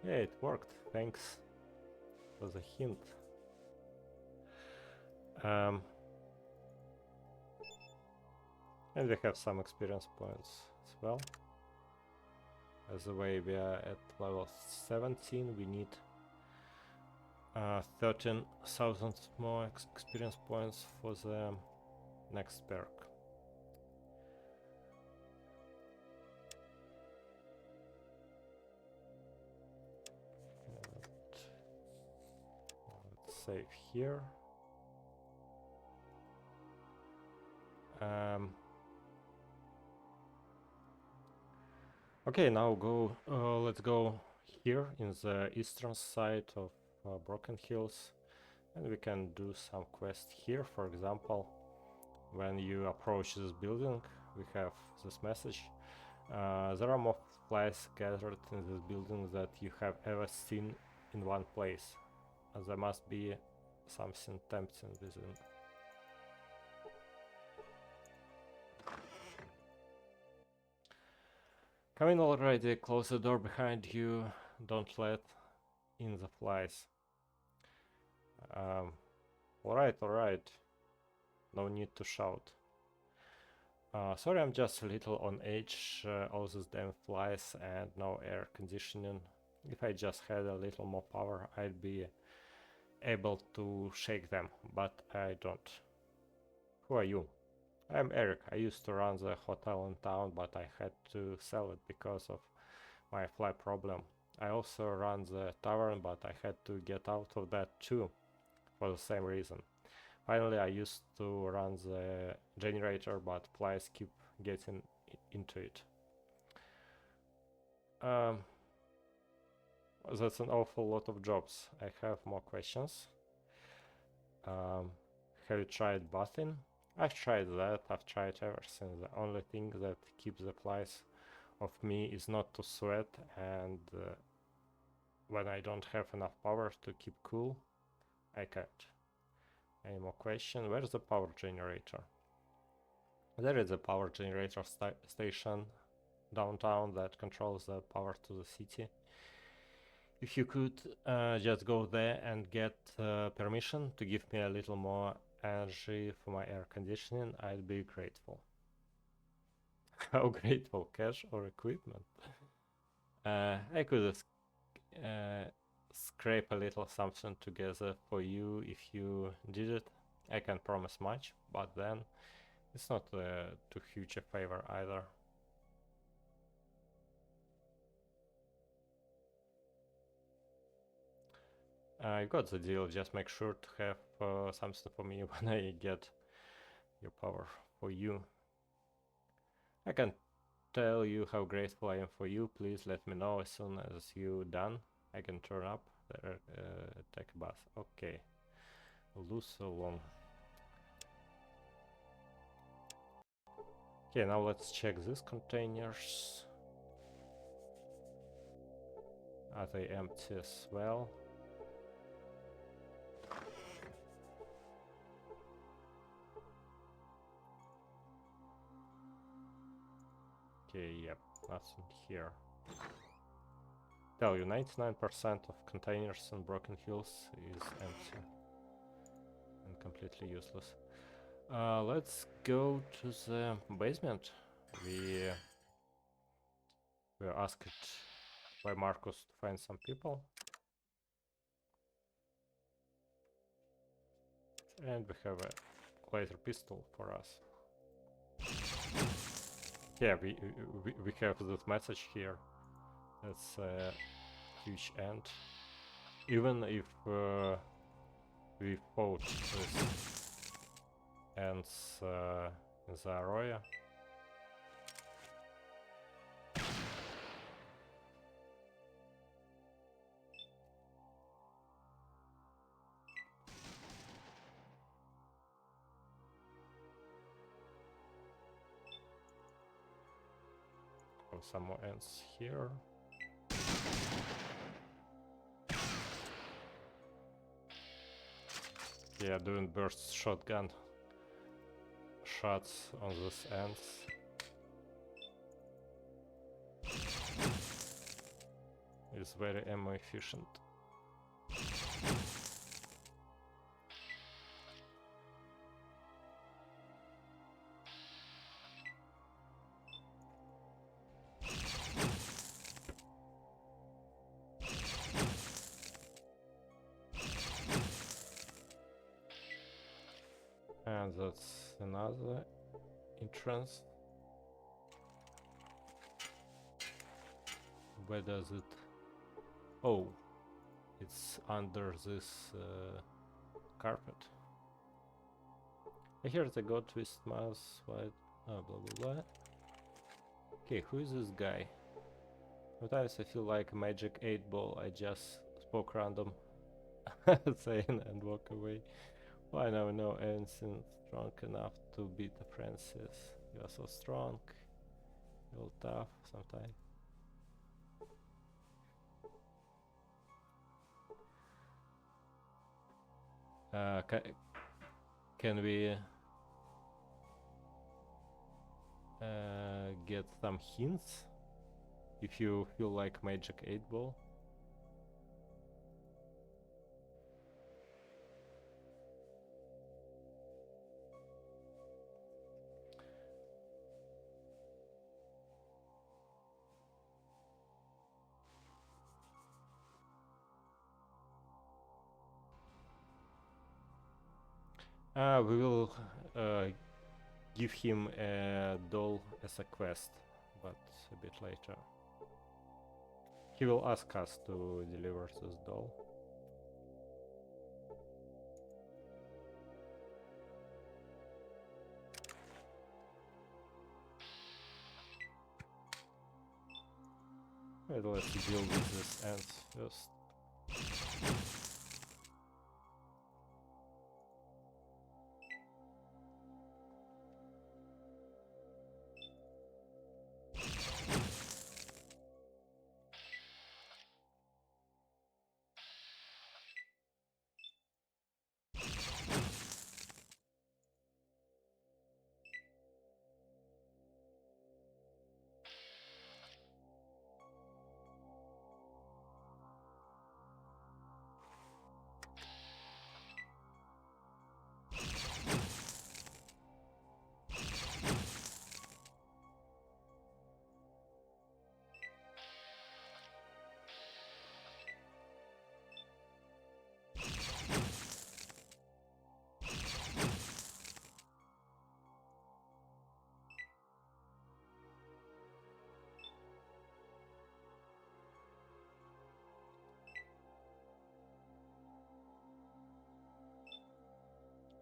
Yeah, it worked, thanks for the hint. And we have some experience points as well. As the way we are at level 17, we need 13,000 more experience points for the next perk. Let's save here. Okay, now let's go here in the eastern side of Broken Hills, and we can do some quest here. For example, when you approach this building, we have this message. There are more flies gathered in this building that you have ever seen in one place. There must be something tempting within. Come in already, close the door behind you, don't let in the flies. Alright. no need to shout. Sorry, I'm just a little on edge, all these damn flies and no air conditioning. If I just had a little more power, I'd be able to shake them, but I don't. Who are you? I'm Eric. I used to run the hotel in town, but I had to sell it because of my fly problem. I also run the tavern, but I had to get out of that too, for the same reason. Finally, I used to run the generator, but flies keep getting into it. That's an awful lot of jobs. I have more questions. Have you tried bathing? I've tried that, I've tried everything. The only thing that keeps the flies off me is not to sweat, and when I don't have enough power to keep cool, I can't. Any more question? Where's the power generator? There is a power generator station downtown that controls the power to the city. If you could just go there and get permission to give me a little more energy for my air conditioning, I'd be grateful. How grateful? Cash or equipment? I could scrape a little something together for you if you did it. I can't promise much, but then it's not too huge a favor either. I got the deal, just make sure to have something for me when I get your power for you. I can tell you how grateful I am for you. Please let me know as soon as you're done. I can turn up there, take a bath. Okay. Lose so long. Okay, now let's check these containers. Are they empty as well? Okay, yep, nothing here. Tell you, 99% of containers in Broken Hills is empty and completely useless. Let's go to the basement. We were asked by Marcus to find some people. And we have a laser pistol for us. Yeah, we have this message here. That's a huge end. Even if we fought with ants in the Arroyo. Oh, some more ants here. Yeah, doing burst shotgun shots on these ants. Is very ammo efficient. And that's another entrance. Where does it? Oh, it's under this carpet. I hear the god twist mouse, white, blah blah blah. Okay, who is this guy? Sometimes I feel like a magic 8-ball. I just spoke random saying and walk away. Well, I never know anything strong enough to beat the Francis. You are so strong. You're tough sometimes. Can we get some hints? If you feel like magic 8-ball. We will give him a doll as a quest, but a bit later. He will ask us to deliver this doll. But let's deal with this ants first.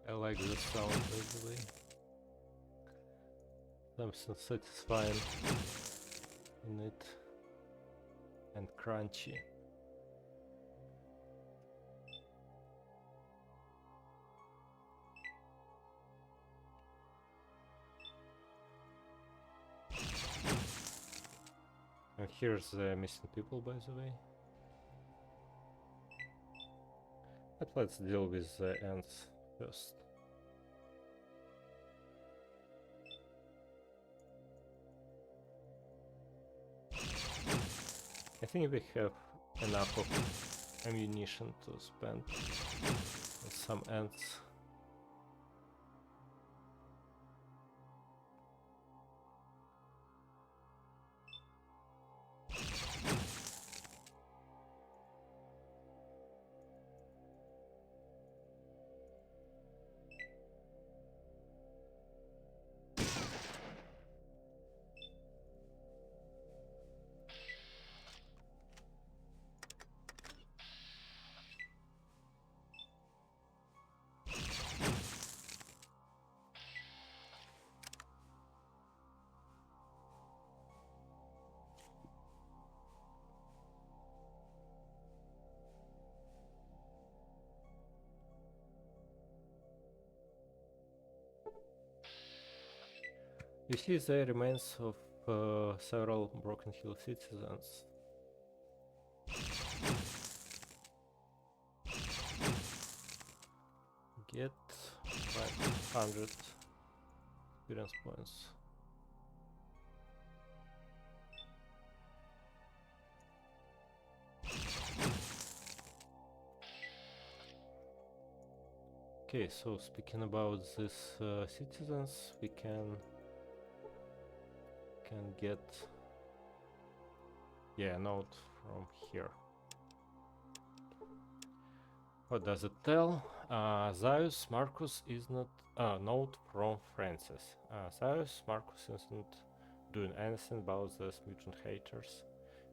I like the sound, by the way. Something satisfying in it and crunchy. And here's the missing people, by the way. But let's deal with the ants first. I think we have enough of ammunition to spend on some ants. You see the remains of several Broken Hill citizens. Get 500 experience points. Okay, so speaking about these citizens, we can get a note from here. What does it tell? Zaius Marcus is not note from Francis. Zaius Marcus isn't doing anything about these mutant haters.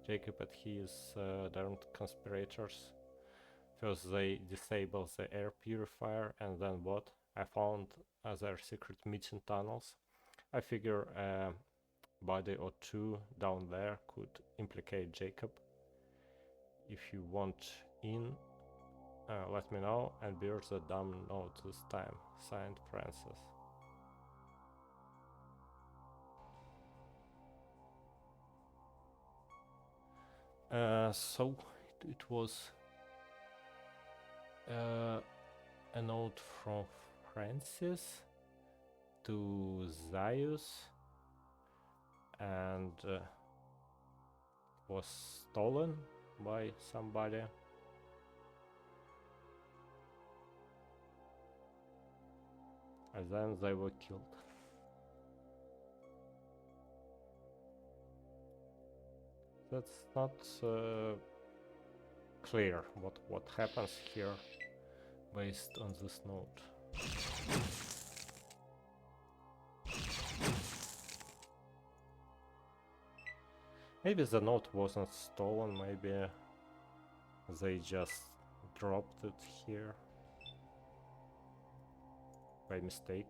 Jacob and his darned conspirators. First they disable the air purifier, and then what? I found their secret meeting tunnels. I figure a body or two down there could implicate Jacob. If you want in, let me know, and bear the damn note this time. Signed, Francis. So it was a note from Francis to Zaius, and was stolen by somebody. And then they were killed. That's not clear what happens here based on this note. Maybe the note wasn't stolen, maybe they just dropped it here by mistake.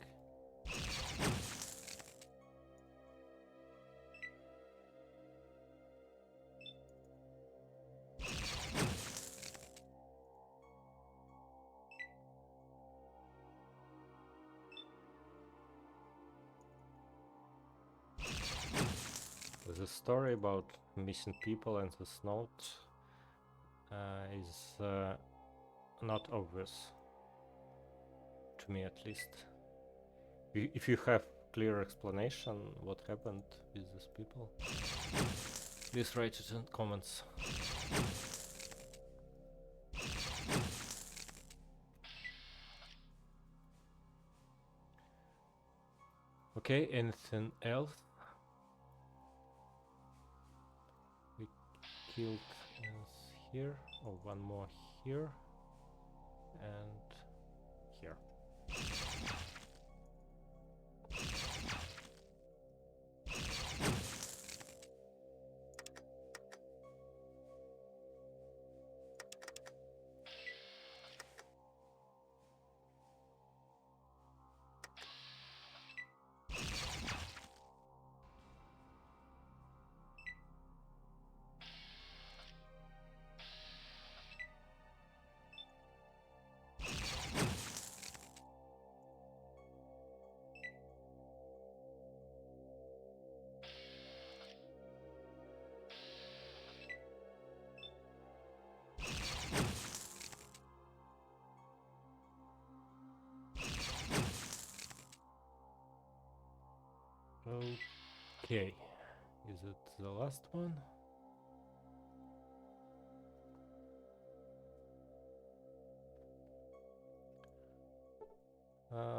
The story about missing people and this note is not obvious, to me at least. If you have clear explanation what happened with these people, please write it in comments. Okay, anything else? We killed here, or one more here, and here. Okay, is it the last one?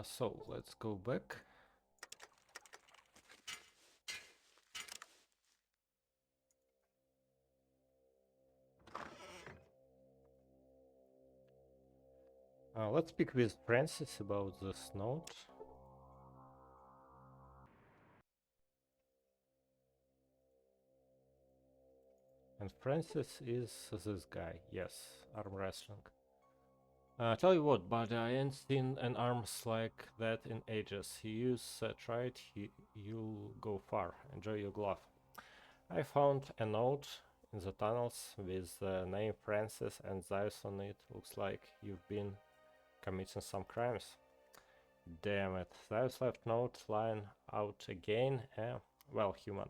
So let's go back. Let's speak with Francis about this note. And Francis is this guy, yes, arm wrestling. Tell you what, but I ain't seen an arms like that in ages. You use that right, you'll go far. Enjoy your glove. I found a note in the tunnels with the name Francis and Zeus on it. Looks like you've been committing some crimes. Damn it, Zeus left note lying out again. Well, human.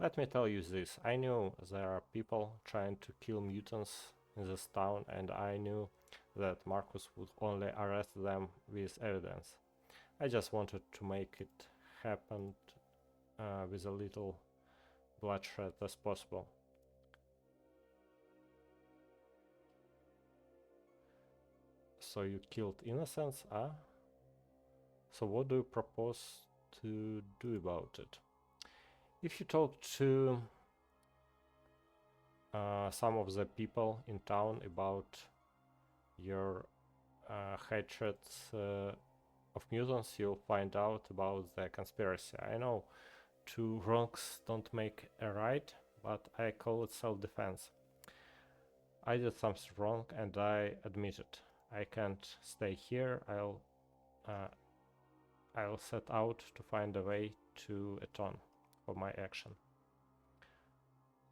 Let me tell you this, I knew there are people trying to kill mutants in this town, and I knew that Marcus would only arrest them with evidence. I just wanted to make it happen with a little bloodshed as possible. So you killed innocents, huh? So what do you propose to do about it? If you talk to some of the people in town about your hatred of mutants, you'll find out about the conspiracy. I know two wrongs don't make a right, but I call it self-defense. I did something wrong and I admit it. I can't stay here. I'll set out to find a way to atone for my action.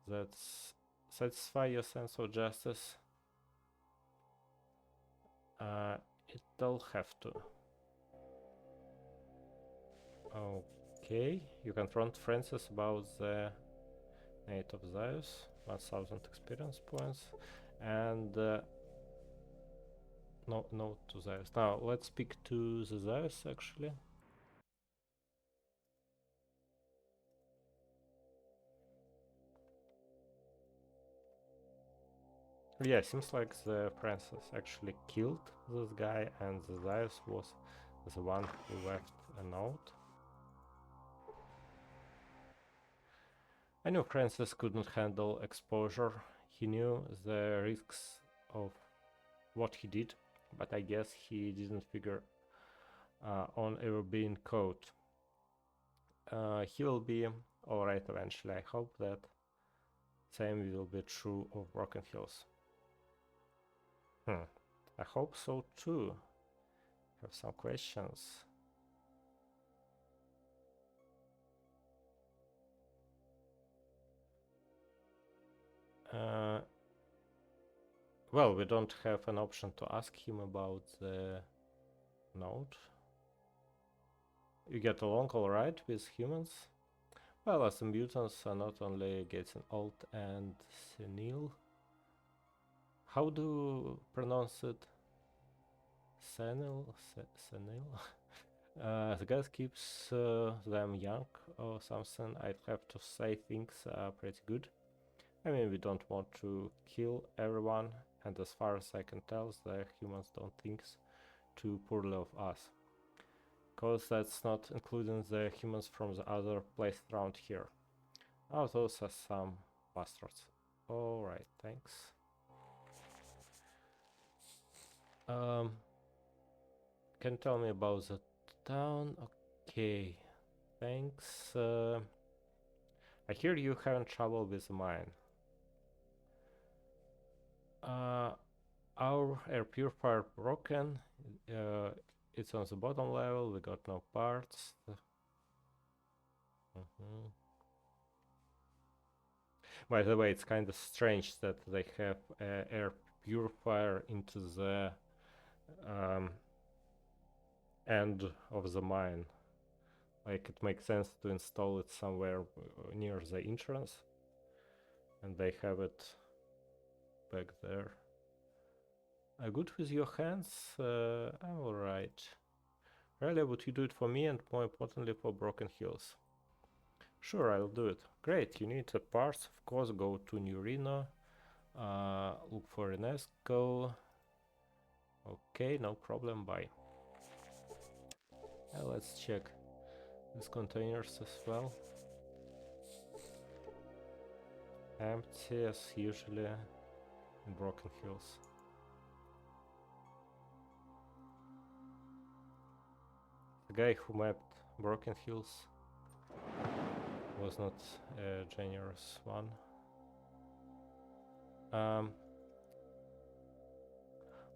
That's satisfy your sense of justice. It'll have to. Okay, you confront Francis about the Nate of Zeus, 1000 experience points, and no to Zeus. Now let's speak to the Zeus actually. Yeah, seems like the Francis actually killed this guy, and the Zeus was the one who left a note. I knew Francis couldn't handle exposure. He knew the risks of what he did, but I guess he didn't figure on our being coat. He will be alright eventually. I hope that same will be true of Broken Hills. I hope so too. Have some questions. Well, we don't have an option to ask him about the node. You get along alright with humans? Well, as the mutants are not only getting old and senile. How do you pronounce it? Senile? Senile? The gas keeps them young or something. I'd have to say things are pretty good. I mean, we don't want to kill everyone, and as far as I can tell, the humans don't think too poorly of us. Cause that's not including the humans from the other places around here. Oh, those are some bastards. Alright, thanks. Can you tell me about the town? Okay, thanks. I hear you having trouble with the mine. Our air purifier broken. It's on the bottom level. We got no parts. By the way, it's kind of strange that they have air purifier into the end of the mine. Like, it makes sense to install it somewhere near the entrance, and they have it back there. Good with your hands? Alright. Really, would you do it for me and more importantly for Broken Hills? Sure, I'll do it. Great, you need the parts, of course. Go to New Reno, look for Enesco. Okay, no problem, bye. Let's check these containers as well. Empty as usually in Broken Hills. The guy who mapped Broken Hills was not a generous one.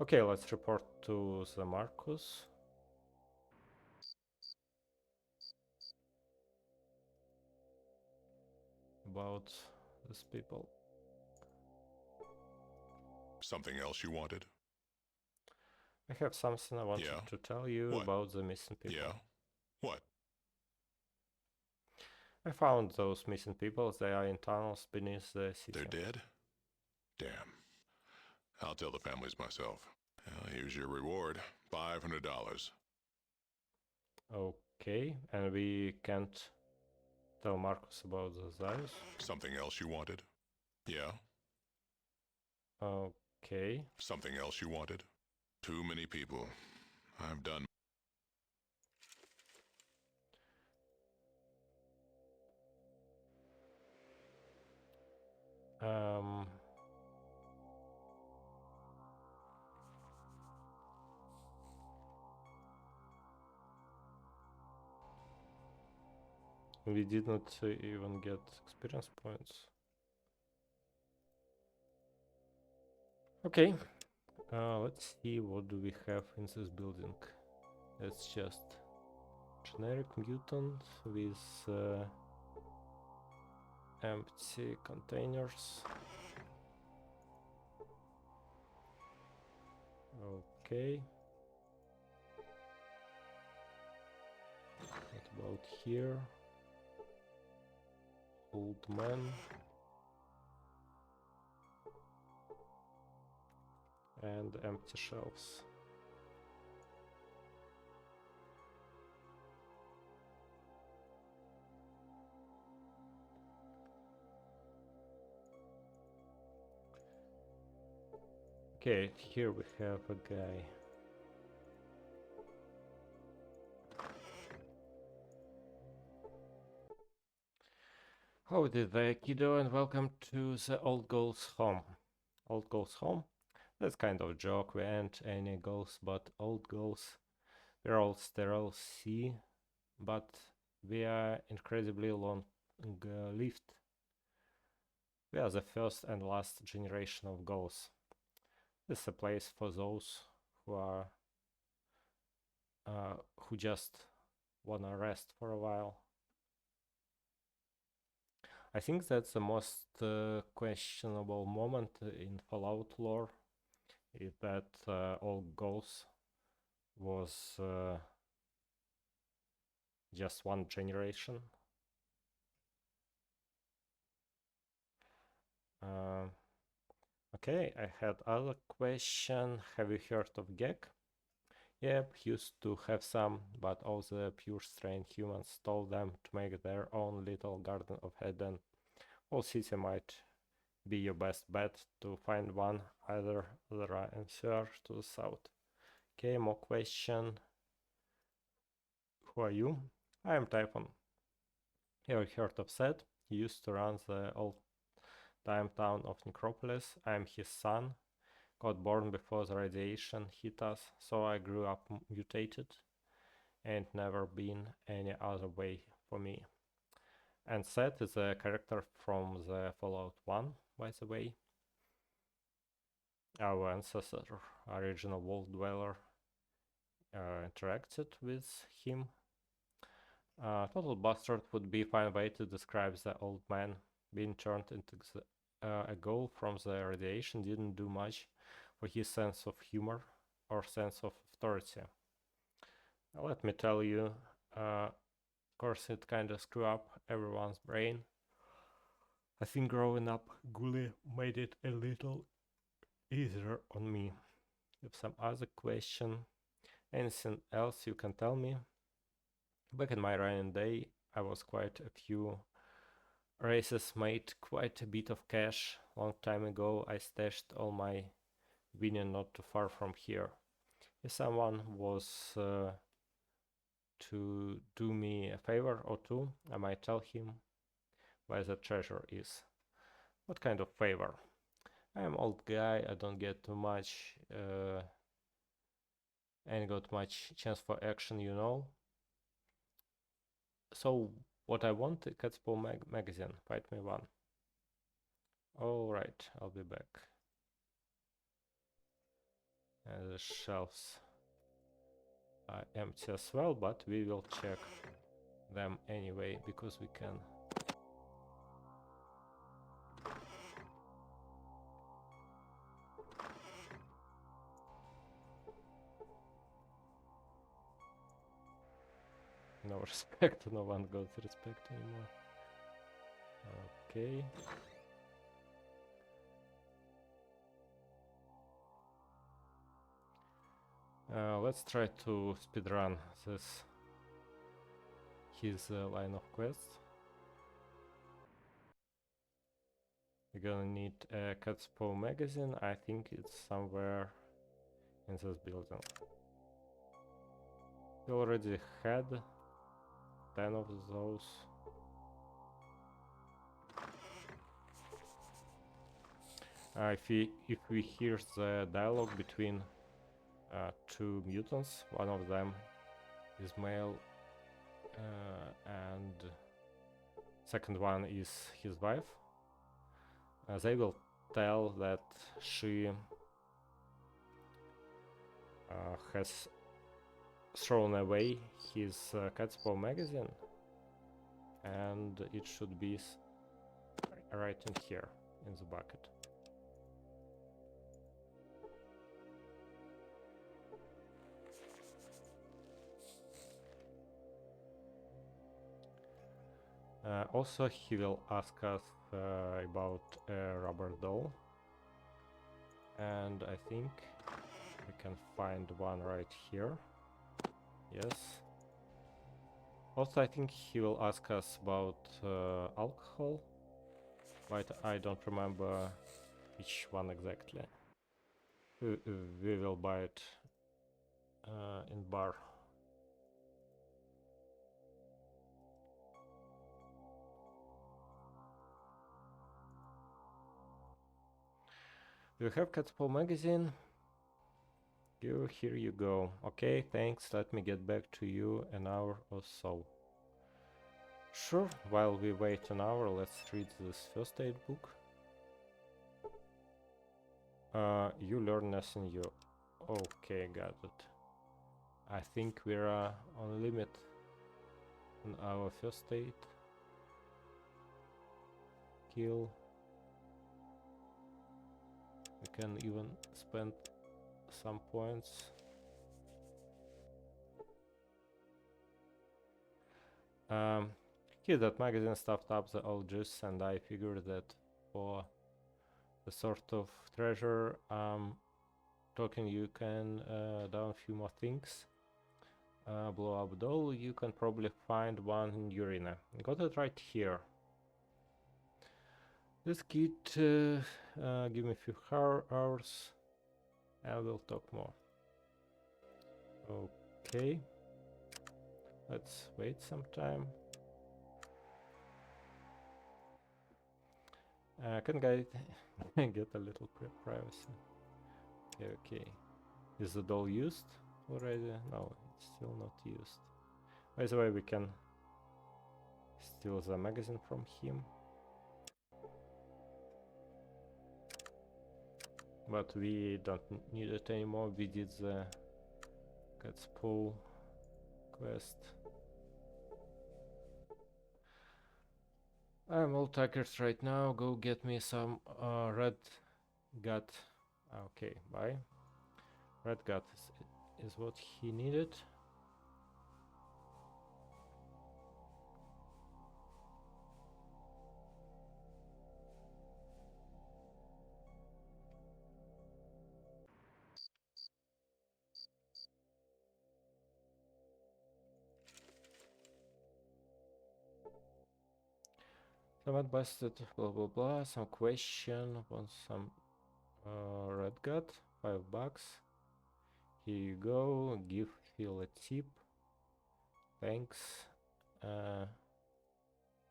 Okay, let's report to the Marcus. About these people. Something else you wanted? I have something I wanted to tell you about the missing people. Yeah? What? I found those missing people. They are in tunnels beneath the city. They're dead? Damn. I'll tell the families myself. Here's your reward, $500. Okay, and we can't tell Marcus about those. Something else you wanted? Yeah? Okay. Something else you wanted? Too many people. I've done. We did not even get experience points. Okay, let's see what do we have in this building. It's just generic mutant with empty containers. Okay. What about here? Old man. And empty shelves. Okay, here we have a guy. Howdy there, kiddo, and welcome to the Old Girl's home. Old Girl's home? That's kind of a joke. We ain't any girls but old girls. We're all sterile, see, but we are incredibly long-lived. We are the first and last generation of ghosts. This is a place for those who are who just wanna rest for a while. I think that's the most questionable moment in Fallout lore, is that all ghosts was just one generation. Okay, I had other question. Have you heard of Gek? Yep, used to have some, but all the pure strain humans stole them to make their own little garden of Eden. All city might be your best bet to find one, either the answer to the south. Okay, more question. Who are you? I am Typhon. Ever heard of Seth? He used to run the old-time town of Necropolis. I am his son. Got born before the radiation hit us, so I grew up mutated. Ain't never been any other way for me. And Seth is a character from the Fallout 1, by the way. Our ancestor, original Wolf Dweller, interacted with him. Total bastard would be a fine way to describe the old man. Being turned into a ghoul from the radiation didn't do much for his sense of humor or sense of authority. Let me tell you, of course it kinda screw up everyone's brain. I think growing up Ghoulie made it a little easier on me. If some other question, anything else you can tell me? Back in my running day, I was quite a few races, made quite a bit of cash. Long time ago, I stashed all my winning not too far from here. If someone was to do me a favor or two, I might tell him where the treasure is. What kind of favor? I am old guy, I don't get too much, ain't got much chance for action, you know. So what I want, Catspole magazine, fight me one. Alright, I'll be back. And the shelves are empty as well, but we will check them anyway, because we can. No respect, no one got respect anymore. Okay. Let's try to speedrun his line of quests. We're gonna need a Catspaw magazine. I think it's somewhere in this building. We already had 10 of those. If we hear the dialogue between two mutants, one of them is male and second one is his wife, they will tell that she has thrown away his Catspaw magazine, and it should be right in here in the bucket. Also, he will ask us about a rubber doll, and I think we can find one right here. Yes. Also, I think he will ask us about alcohol, but I don't remember which one exactly. We will buy it in bar. We have Catspaw magazine. Here you go. Okay, thanks. Let me get back to you an hour or so. Sure, while we wait an hour, let's read this first aid book. You learn nothing new. Okay, got it. I think we're on limit on our first aid. Kill. We can even spend some points. Here that magazine stuffed up the old juice, and I figured that for the sort of treasure token you can down a few more things. Blow up doll, you can probably find one in urina. Got it right here. This kit give me a few hours and we'll talk more. Okay, let's wait some time. Can get get a little privacy. Okay. Is the doll used already? No, it's still not used. By the way, we can steal the magazine from him. But we don't need it anymore. We did the cat's paw quest. I'm all tired right now. Go get me some red gut. Okay, bye. Red gut is what he needed. Someone busted, blah blah blah. Some question, want some red gut, $5. Here you go. Give Phil a tip. Thanks.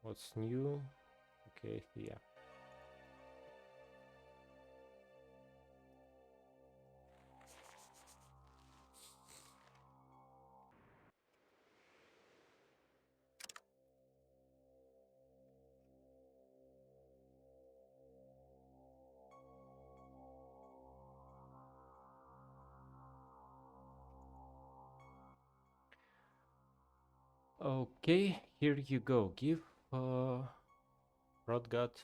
What's new? Okay, yeah. Okay, here you go. Give Rotgut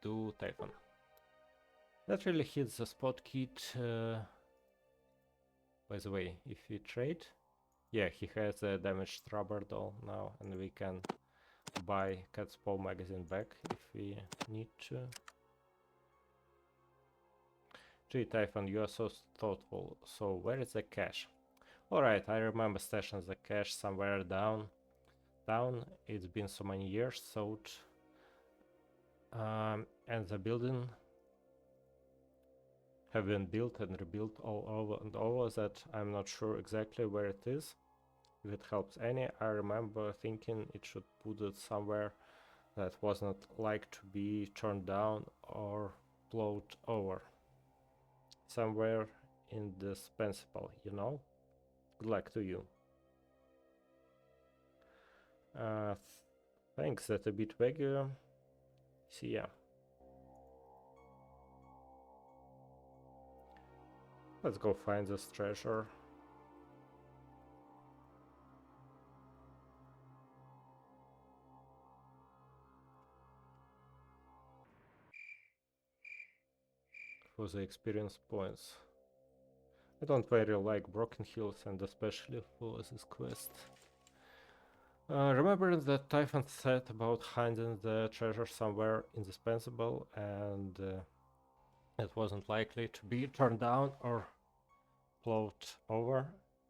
to Typhon. That really hits the spot, kit. By the way, if we trade, yeah, he has a damaged rubber doll now, and we can buy Cat's Paw magazine back if we need to. Gee, Typhon, you are so thoughtful. So where is the cash? Alright, I remember stashing the cash somewhere down. It's been so many years, so and the building have been built and rebuilt all over and over that I'm not sure exactly where it is. If it helps any, I remember thinking it should put it somewhere that wasn't like to be turned down or blown over. Somewhere indispensable, you know? Good luck to you. Thanks, that's a bit vague. See ya. Let's go find this treasure. For the experience points. I don't very like Broken Hills, and especially for this quest. Remember that Typhon said about hiding the treasure somewhere indispensable, and it wasn't likely to be turned down or float over.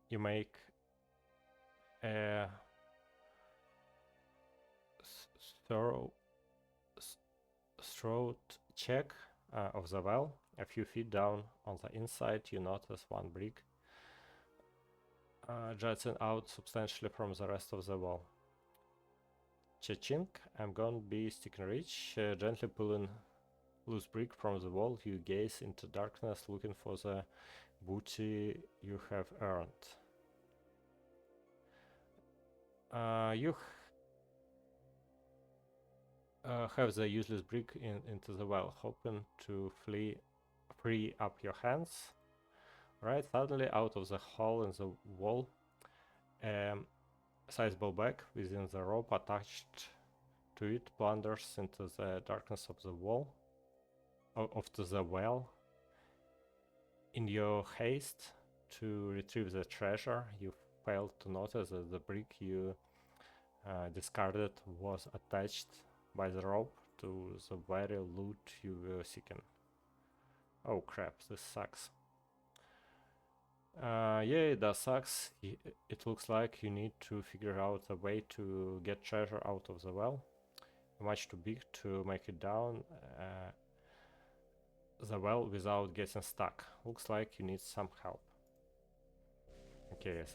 You make a thorough check of the well. A few feet down on the inside, you notice one brick jutting out substantially from the rest of the wall. Cha-chink, I'm gonna be sticking rich, gently pulling loose brick from the wall, you gaze into darkness looking for the booty you have earned. You have the useless brick into the well, hoping to free up your hands. Right, suddenly out of the hole in the wall, sizable bag within the rope attached to it plunders into the darkness of the wall, of the well. In your haste to retrieve the treasure, you failed to notice that the brick you discarded was attached by the rope to the very loot you were seeking. Oh crap, this sucks. Yeah, it does sucks. It looks like you need to figure out a way to get treasure out of the well. Much too big to make it down the well without getting stuck. Looks like you need some help. Okay,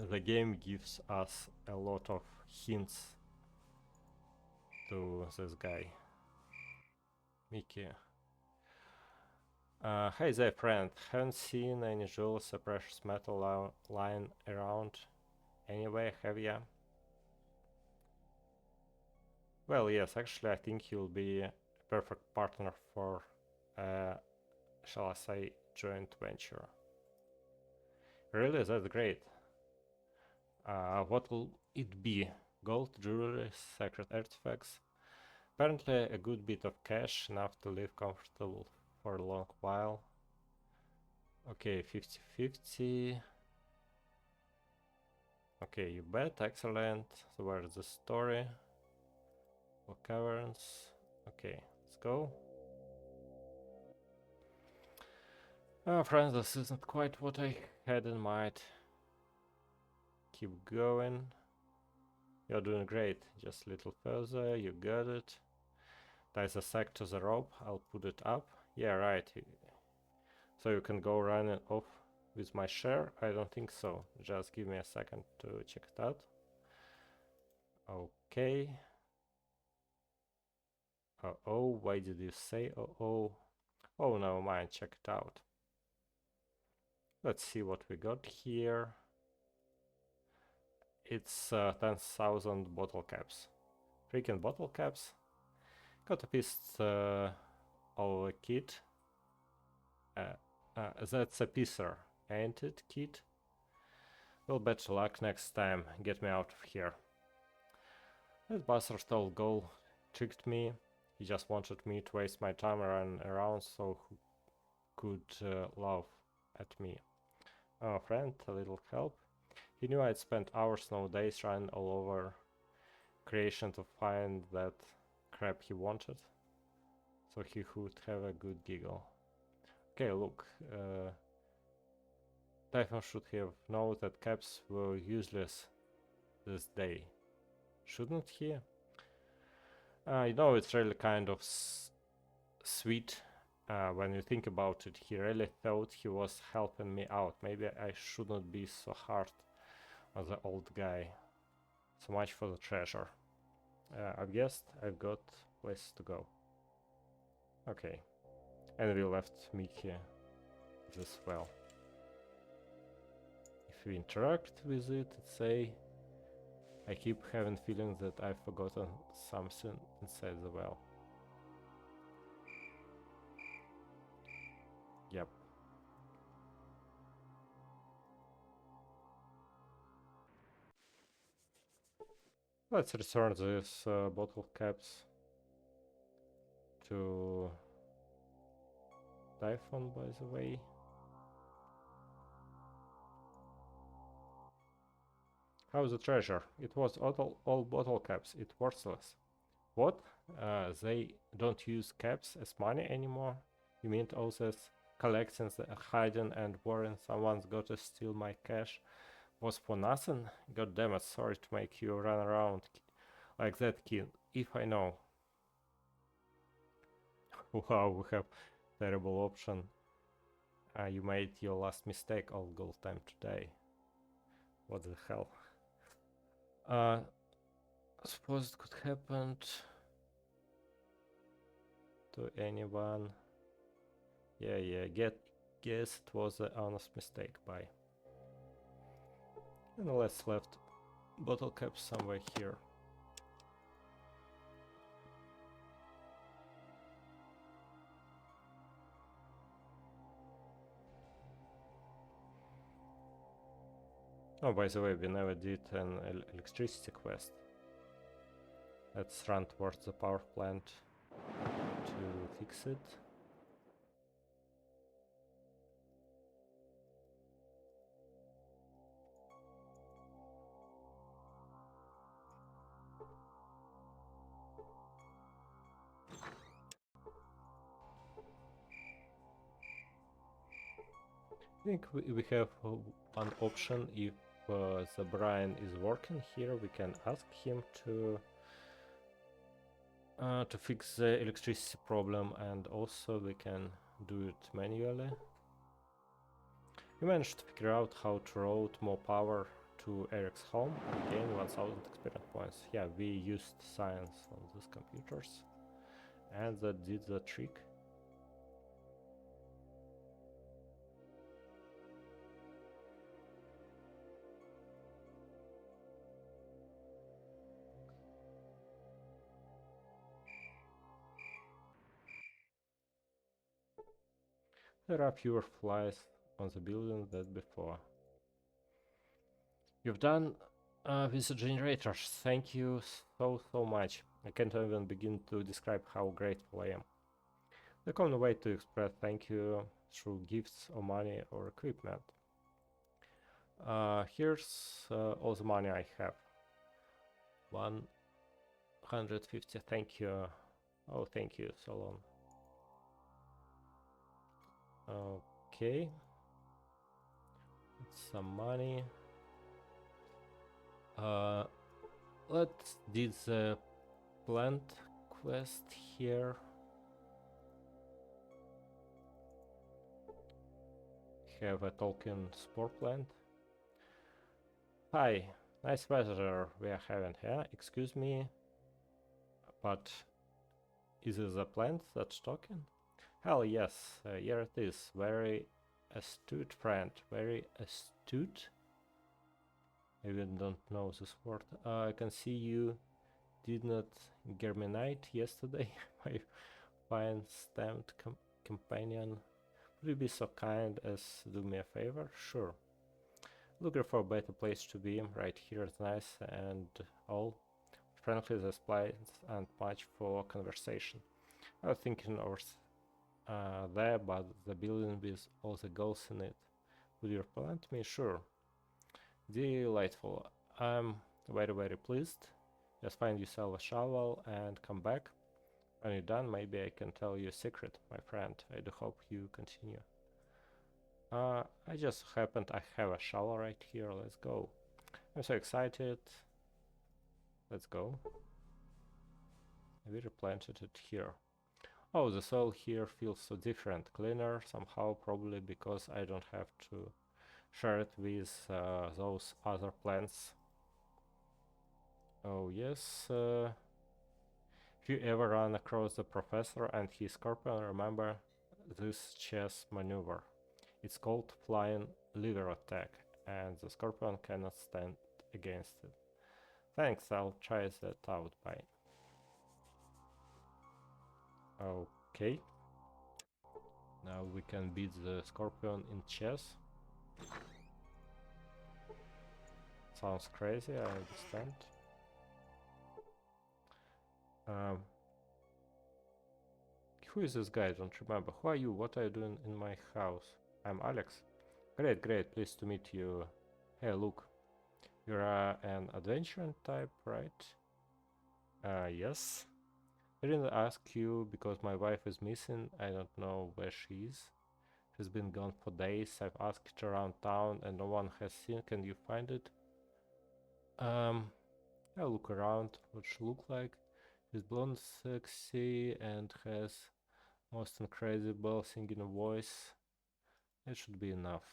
the game gives us a lot of hints to this guy. Mickey. Hey there, friend. Haven't seen any jewels or precious metal lying around anyway, have ya? Well, yes, actually, I think you'll be a perfect partner for, shall I say, joint venture. Really? That's great. What will it be? Gold, jewelry, sacred artifacts? Apparently a good bit of cash, enough to live comfortable for a long while. Okay, 50-50. Okay, you bet, excellent. So where's the story? For caverns. Okay, let's go. Friends, this isn't quite what I had in mind. Keep going. You're doing great. Just a little further, you got it. There's a sack to the rope, I'll put it up. Yeah, right. So you can go running off with my share? I don't think so. Just give me a second to check it out. Okay. Uh-oh, why did you say uh-oh? Oh, never mind, check it out. Let's see what we got here. It's 10,000 bottle caps. Freaking bottle caps. Got a piece of a kit. That's a piecer, ain't it, kid? Well, better luck next time. Get me out of here. That bastard stole gold, tricked me. He just wanted me to waste my time running around so he could laugh at me. Oh, friend, a little help? He knew I'd spent hours, no days, running all over creation to find that crap he wanted, so he would have a good giggle. Okay, look, Typhon should have known that caps were useless this day, shouldn't he? You know, it's really kind of sweet when you think about it. He really thought he was helping me out. Maybe I shouldn't be so hard on the old guy. So much for the treasure. I've guessed I've got places to go. Okay. And we left Mickey as well. If we interact with it, say, I keep having feeling that I've forgotten something inside the well. Yep. Let's return these bottle caps to Typhon, by the way. How's the treasure? It was all bottle caps. It's worthless. What? They don't use caps as money anymore? You mean all this collecting, hiding and worrying someone's got to steal my cash was for nothing? God damn it, sorry to make you run around like that, kid. If I know. Wow, we have terrible option. You made your last mistake all gold time today. What the hell? I suppose it could happen. to anyone. Yeah, guess it was an honest mistake. Bye. And let's left bottle cap somewhere here. Oh, by the way, we never did an electricity quest. Let's run towards the power plant to fix it. I think we have one option. If the Brian is working here, we can ask him to fix the electricity problem, and also we can do it manually. We managed to figure out how to route more power to Eric's home. We gained 1000 experience points. Yeah, we used science on these computers, and that did the trick. There are fewer flies on the building than before. You've done with the generators. Thank you so much. I can't even begin to describe how grateful I am. The common way to express thank you through gifts or money or equipment. Here's all the money I have. 150. Thank you. Oh, thank you, so long. Okay. Some money. Let's do the plant quest here. Have a Tolkien spore plant. Hi, nice weather we are having here. Excuse me, but is it the plant that's talking? Hell yes, here it is. Very astute friend, very astute. I even don't know this word. I can see you did not germinate yesterday, my fine stamped companion. Would you be so kind as do me a favor? Sure. Looking for a better place to be. Right here is nice and all. Frankly, this place aren't much for conversation. I was thinking of there, but the building with all the goals in it. Would you plant me? Sure. Delightful. I'm very pleased. Just find yourself a shovel and come back. When you're done, maybe I can tell you a secret, my friend. I do hope you continue. I just happened I have a shovel right here. Let's go. I'm so excited. Let's go. We replanted it here. Oh, the soil here feels so different, cleaner somehow, probably because I don't have to share it with those other plants. Oh yes, if you ever run across the professor and his scorpion, remember this chess maneuver. It's called flying lever attack, and the scorpion cannot stand against it. Thanks, I'll try that out. Bye. Okay. Now we can beat the scorpion in chess. Sounds crazy, I understand. Who is this guy? I don't remember. Who are you? What are you doing in my house? I'm Alex. Great, pleased to meet you. Hey, look. You're an adventuring type, right? Yes. I didn't ask you because my wife is missing. I don't know where she is. She's been gone for days. I've asked around town and no one has seen. Can you find it? I'll look around. What she look like? She's blonde, sexy, and has most incredible singing voice. It should be enough.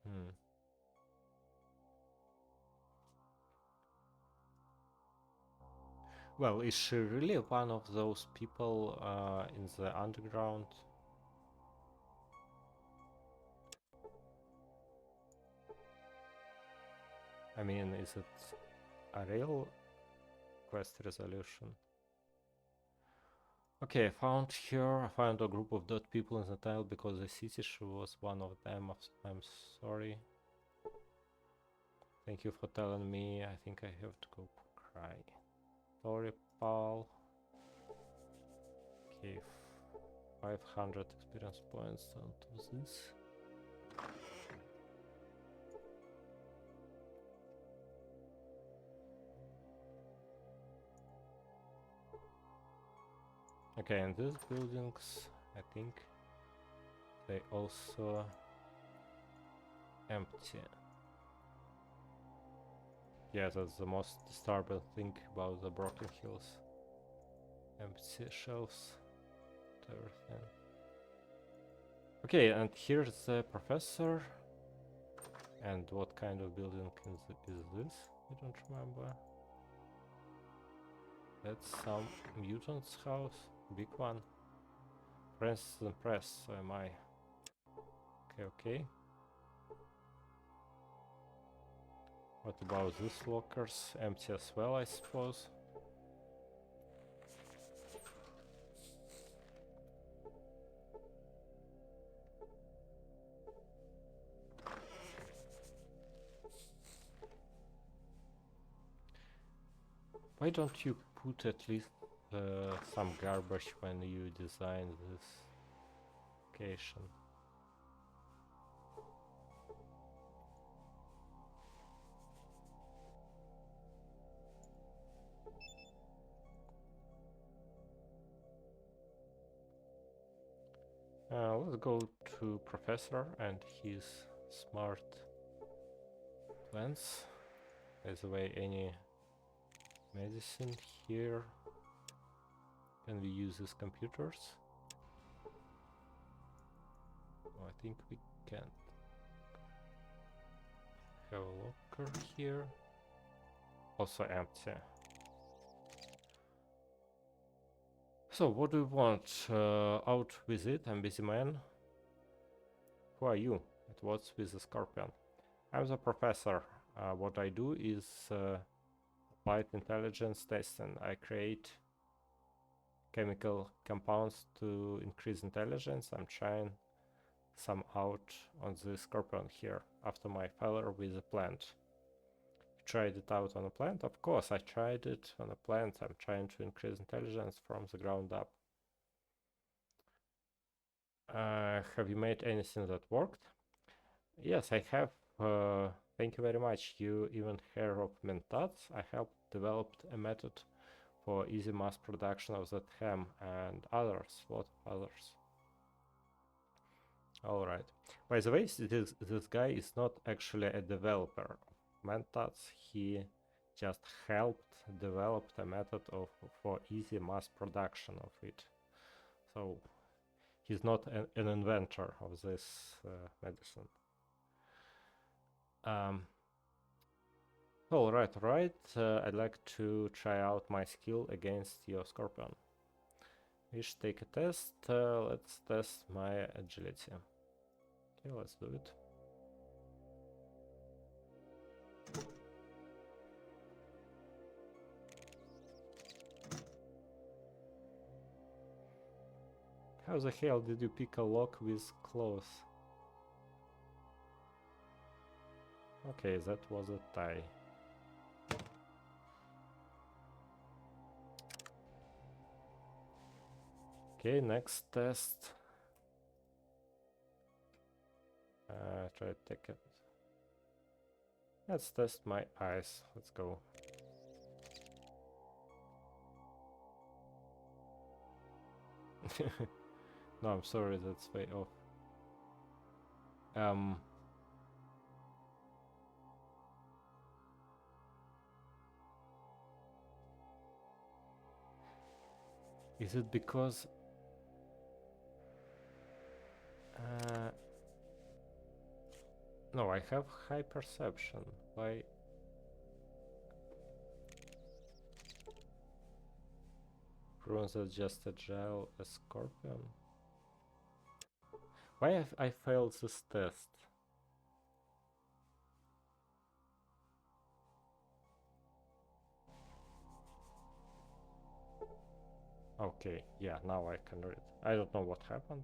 Hmm. Well, is she really one of those people in the underground? I mean, is it a real quest resolution? Okay, I found her. I found a group of dead people in the tile because the city she was one of them. I'm sorry. Thank you for telling me. I think I have to go cry. Sorry, pal. Okay, 500 experience points onto this. Okay, and these buildings, I think they also empty. Yeah, that's the most disturbing thing about the Broken Hills. Empty shelves, everything. Okay, and here's the professor. And what kind of building is this? I don't remember. That's some mutant's house. Big one. Press and press, so am I. Okay. What about these lockers? Empty as well, I suppose. Why don't you put at least some garbage when you design this location? Let's go to Professor and his smart plans. By the way, any medicine here? Can we use these computers? Oh, I think we can't. Have a locker here. Also empty. So, what do you want? Out with it, I'm busy man. Who are you? And what's with the scorpion? I'm the professor. What I do is applied intelligence testing. I create chemical compounds to increase intelligence. I'm trying some out on the scorpion here after my failure with the plant. Tried it out on a plant? Of course, I tried it on a plant. I'm trying to increase intelligence from the ground up. Have you made anything that worked? Yes, I have. Thank you very much. You even heard of mentats? I helped developed a method for easy mass production of that ham and others, lot of others. Alright. By the way, this guy is not actually a developer of mentats. He just helped develop a method for easy mass production of it. So he's not an inventor of this medicine. Alright, I'd like to try out my skill against your scorpion. We should take a test. Let's test my agility. Okay, let's do it. How the hell did you pick a lock with clothes? Okay, that was a tie. Okay, next test. Try to take it. Let's test my eyes. Let's go. No, I'm sorry, that's way off. Is it because no, I have high perception. Why? proven that just agile a scorpion. Why have I failed this test? Okay, yeah, now I can read. I don't know what happened.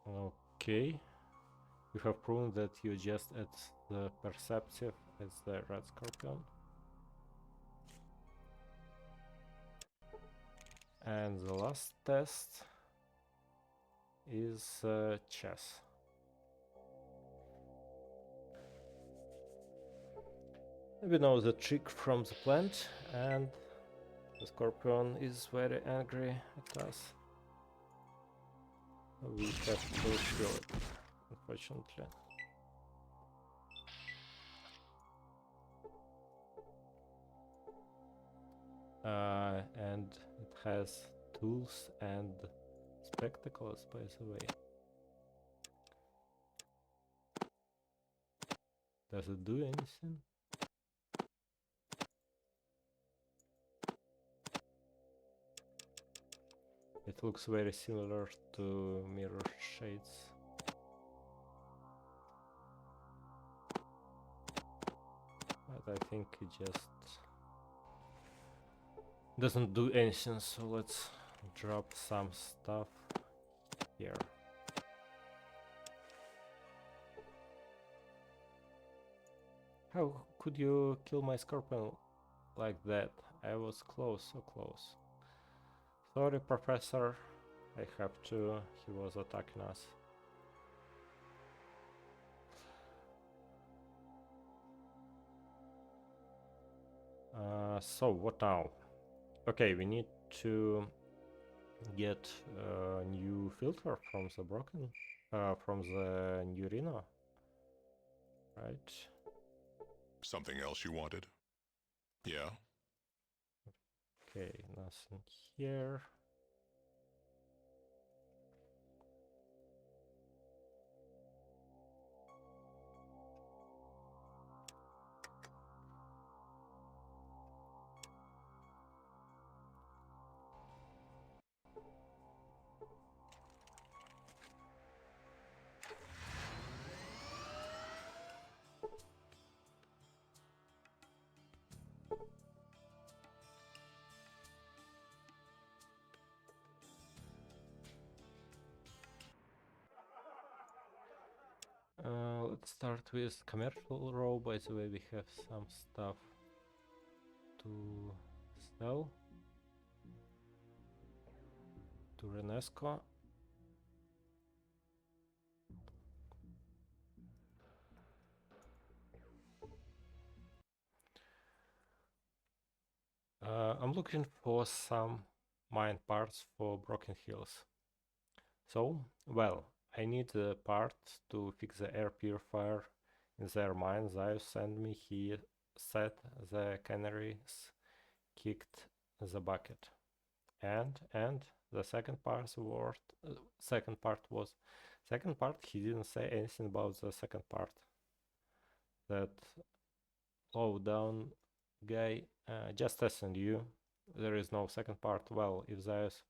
Okay. You have proven that you just as the perceptive as the red scorpion. And the last test is chess. We know the trick from the plant, and the scorpion is very angry at us. We have to kill it, unfortunately. And it has tools and spectacles, by the way. Does it do anything? It looks very similar to mirror shades. But I think it just doesn't do anything, so let's drop some stuff here. How could you kill my scorpion like that? I was close, so close. Sorry, Professor. I have to. He was attacking us. So what now? Okay, we need to get a new filter from the from the new Reno, right? Something else you wanted? Yeah? Okay, nothing here. Let's start with commercial row. By the way, we have some stuff to sell to Renesco. I'm looking for some mine parts for Broken Hills. So, well, I need a part to fix the air purifier in their mine. Zio sent me. He said the canaries kicked the bucket. And the second part was second part. He didn't say anything about the second part. That low down guy just testing you. There is no second part. Well, if there's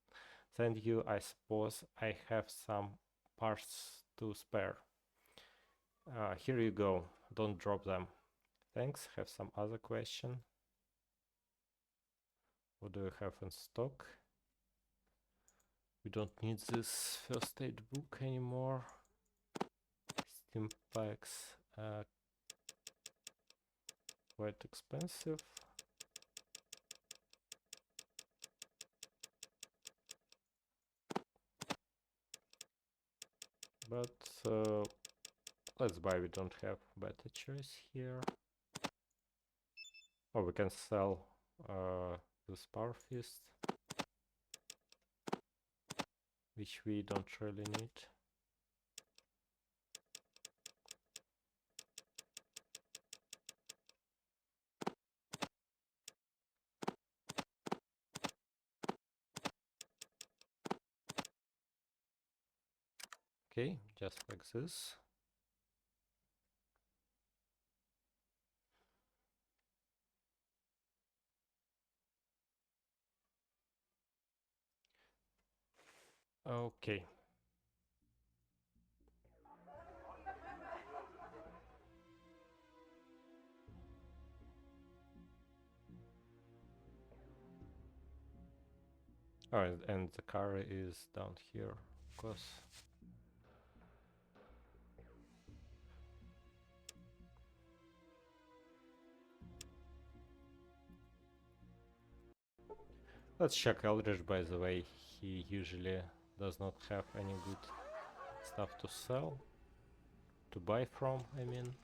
send you, I suppose I have some parts to spare. Here you go. Don't drop them. Thanks. Have some other question. What do you have in stock? We don't need this first aid book anymore. Steam packs, quite expensive. But let's buy. We don't have better choice here. Oh, we can sell this power fist, which we don't really need. Okay, just like this. Okay. Oh, and the car is down here, of course. Let's check Eldridge, by the way. He usually does not have any good stuff to sell. To buy from, I mean.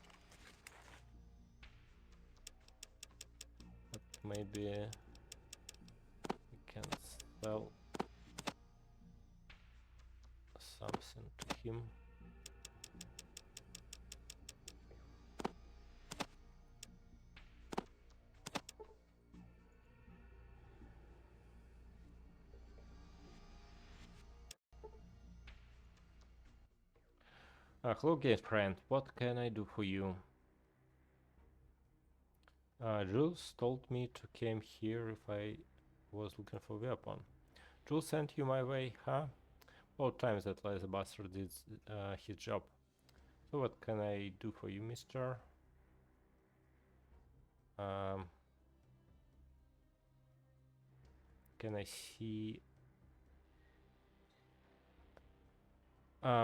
But maybe we can sell something to him. Hello, game friend. What can I do for you? Jules told me to came here if I was looking for weapon. Jules sent you my way, huh? All times that Liza Bastard did his job. So what can I do for you, mister? Can I see...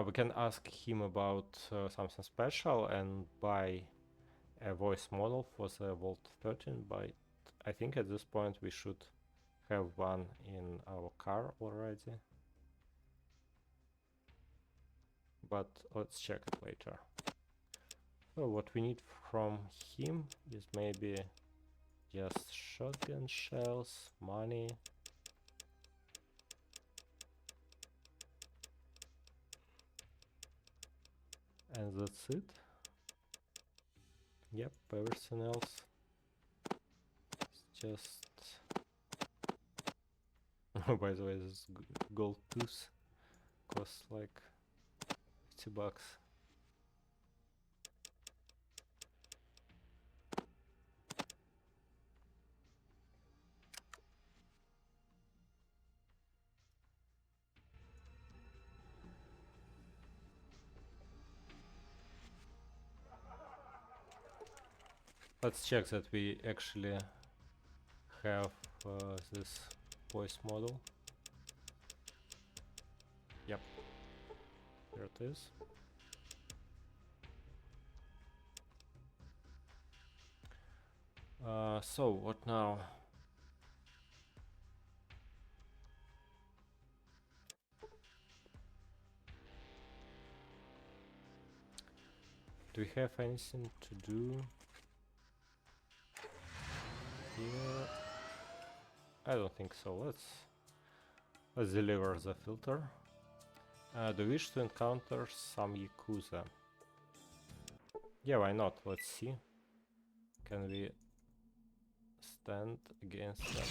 we can ask him about something special and buy a voice model for the Volt 13, but I think at this point we should have one in our car already. But let's check it later. So what we need from him is maybe just shotgun shells, money. And that's it. Yep, everything else is just... By the way, this gold tooth costs like $50. Let's check that we actually have this voice model. Yep, here it is. So what now? Do we have anything to do here? I don't think so. Let's deliver the filter. Do you wish to encounter some Yakuza? Yeah, why not? Let's see. Can we stand against them?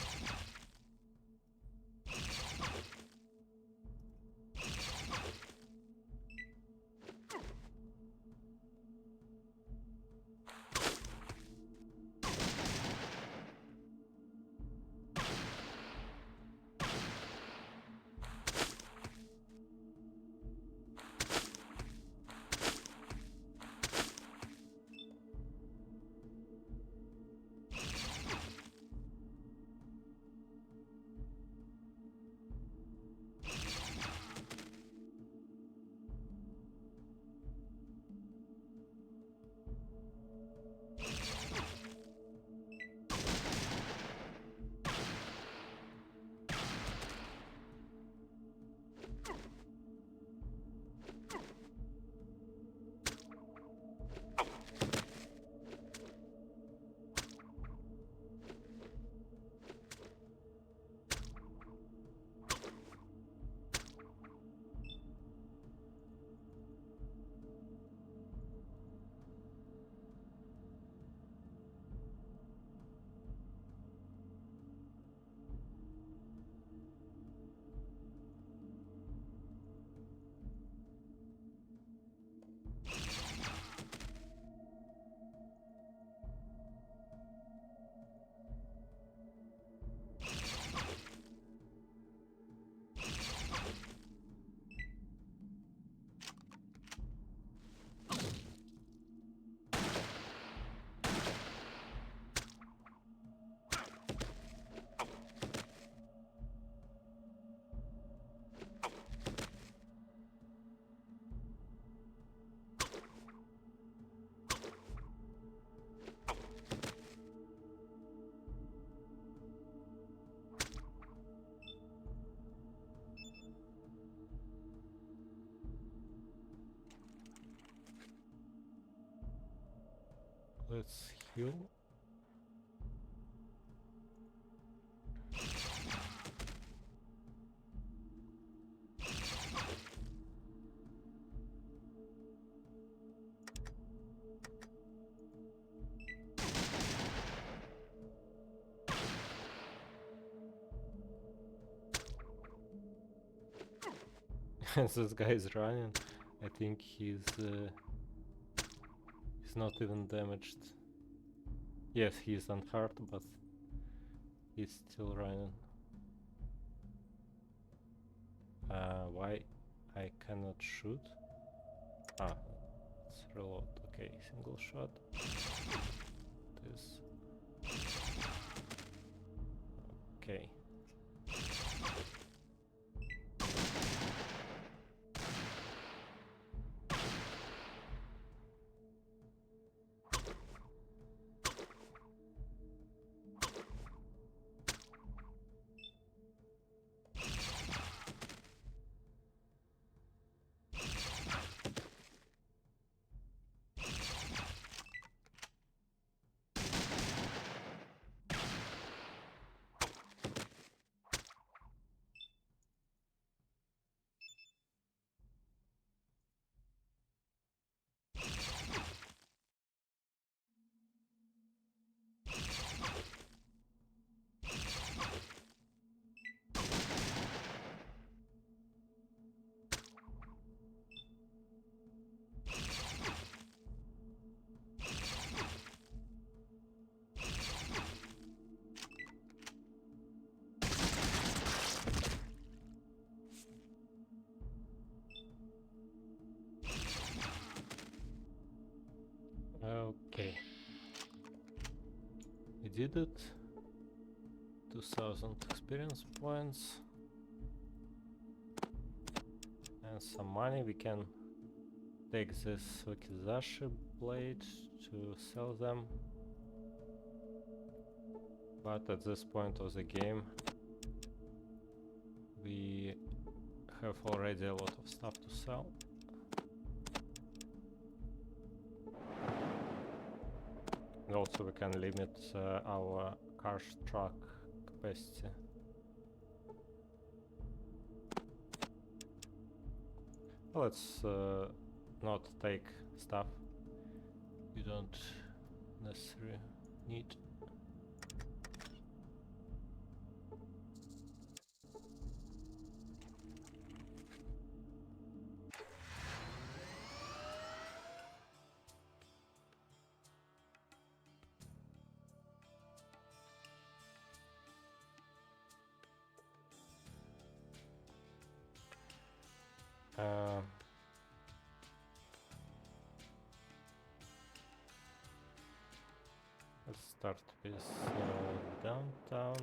Let's heal. This guy is running. I think he's not even damaged. Yes, he's unhurt, but he's still running. Why I cannot shoot? Ah, let's reload. Okay, single shot. This. Okay. Okay. We did it. 2000 experience points. And some money. We can take this wakizashi blade to sell them. But at this point of the game, we have already a lot of stuff to sell. And also we can limit our car's truck capacity. Let's not take stuff you don't necessarily need. Let's start with downtown.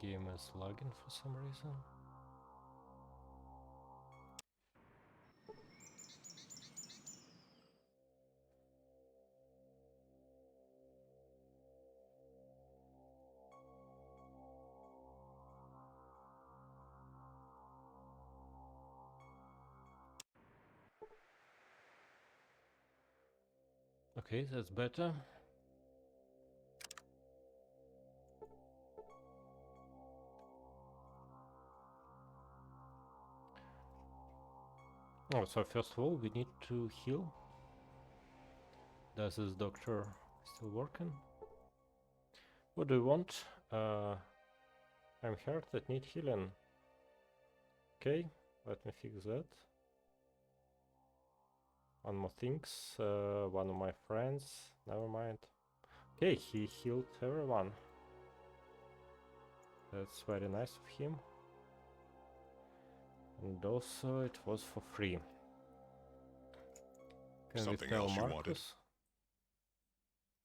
The game is lagging for some reason. Okay, that's better. Oh, so first of all, we need to heal. Does this doctor still working? What do you want? I'm hurt, that need healing. Okay, let me fix that. One more things, one of my friends, never mind. Okay, he healed everyone. That's very nice of him. And also it was for free. Can Something we tell else you Marcus?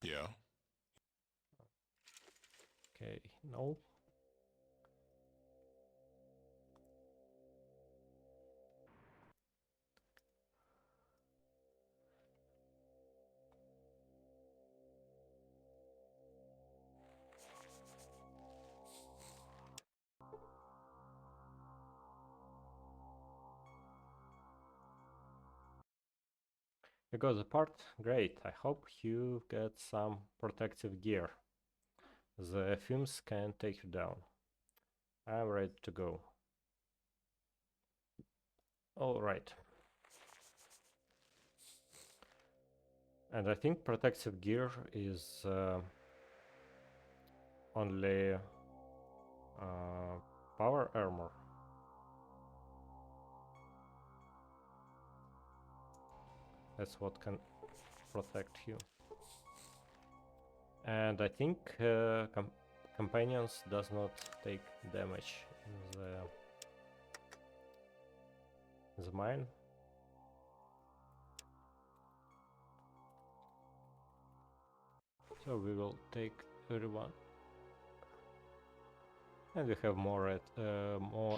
wanted? Yeah. Okay, no. You got the part? Great. I hope you get some protective gear. The fumes can take you down. I'm ready to go. Alright. And I think protective gear is only power armor. That's what can protect you. And I think companions does not take damage in the mine. So we will take everyone. And we have more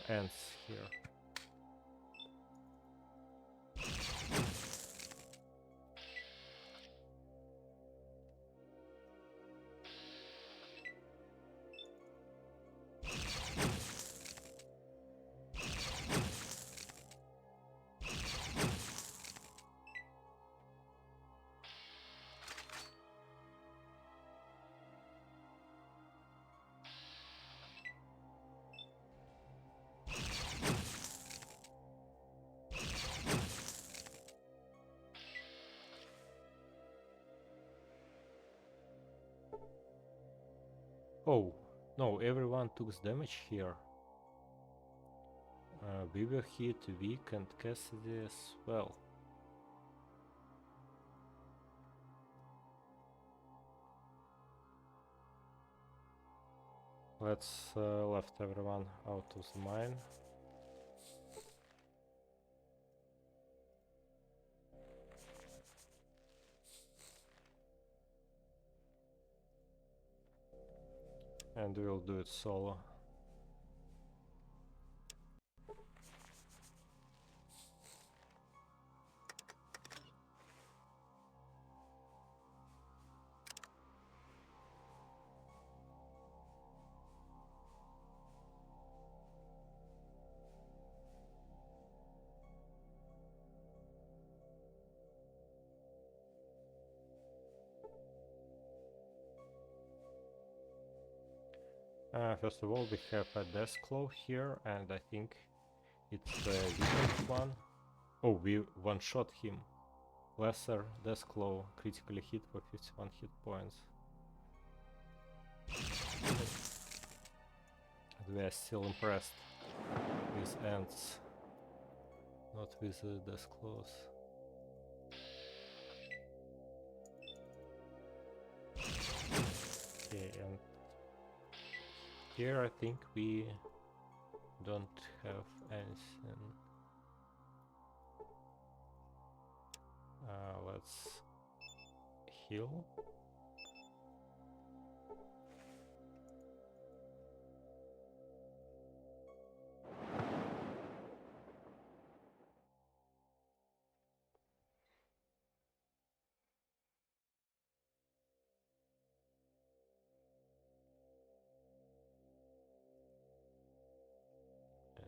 ants here. Oh, no, everyone took damage here. We were hit, Vic and Cassidy as well. Let's left everyone out of the mine. And we'll do it solo. First of all, we have a death claw here, and I think it's the weakest one. Oh, we one-shot him. Lesser death claw, critically hit for 51 hit points. And we are still impressed with ants, not with the death claws. Okay, and here I think we don't have anything. Let's heal.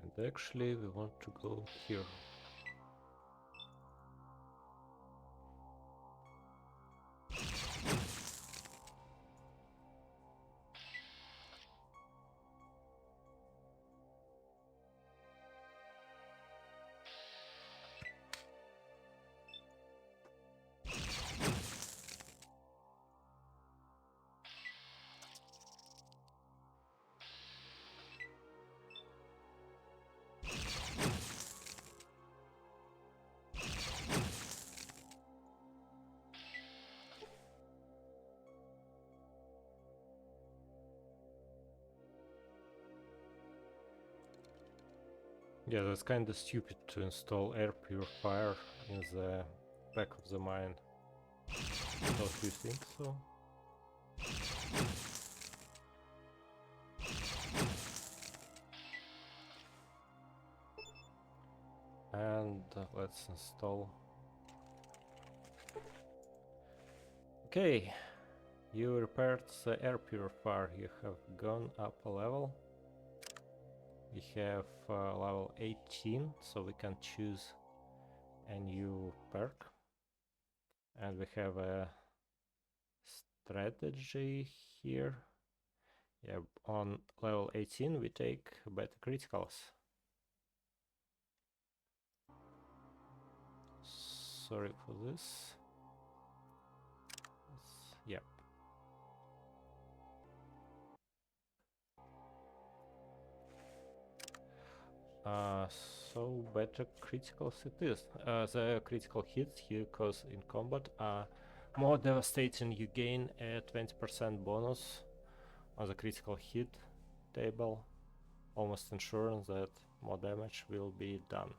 And actually we want to go here. Yeah, that's kinda stupid to install air purifier in the back of the mine. Don't you think so? And let's install. Okay, you repaired the air purifier. You have gone up a level. We have level 18, so we can choose a new perk. And we have a strategy here. Yeah, on level 18 we take better criticals. Sorry for this. Yep. So better criticals it is. The critical hits here cause in combat are more devastating. You gain a 20% bonus on the critical hit table, almost ensuring that more damage will be done.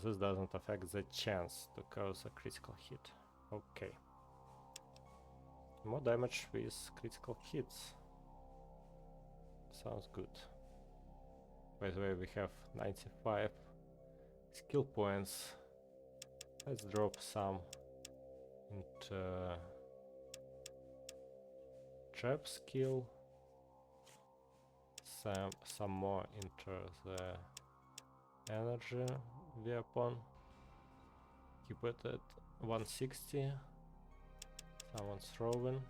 This doesn't affect the chance to cause a critical hit. Okay. More damage with critical hits. Sounds good. By the way, we have 95 skill points. Let's drop some into trap skill, some more into the energy weapon. Keep it at 160. Someone's throwing.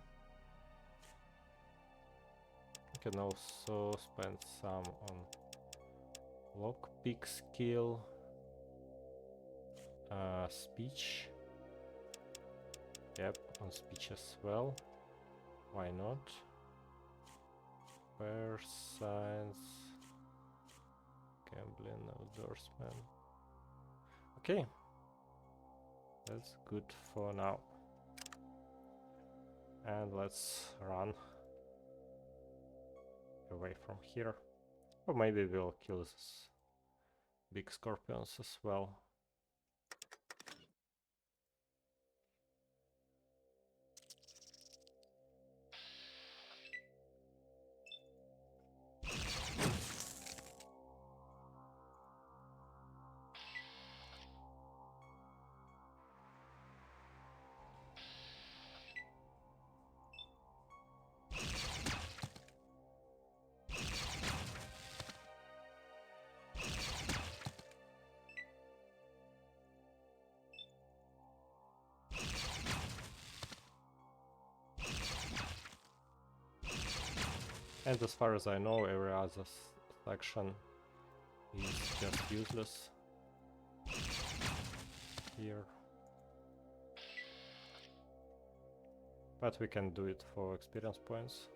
You can also spend some on lockpick skill, speech. Yep, on speech as well. Why not? Bear science, gambling, outdoorsman. Okay, that's good for now. And let's run away from here. Or maybe we'll kill these big scorpions as well. And as far as I know, every other section is just useless here. But we can do it for experience points.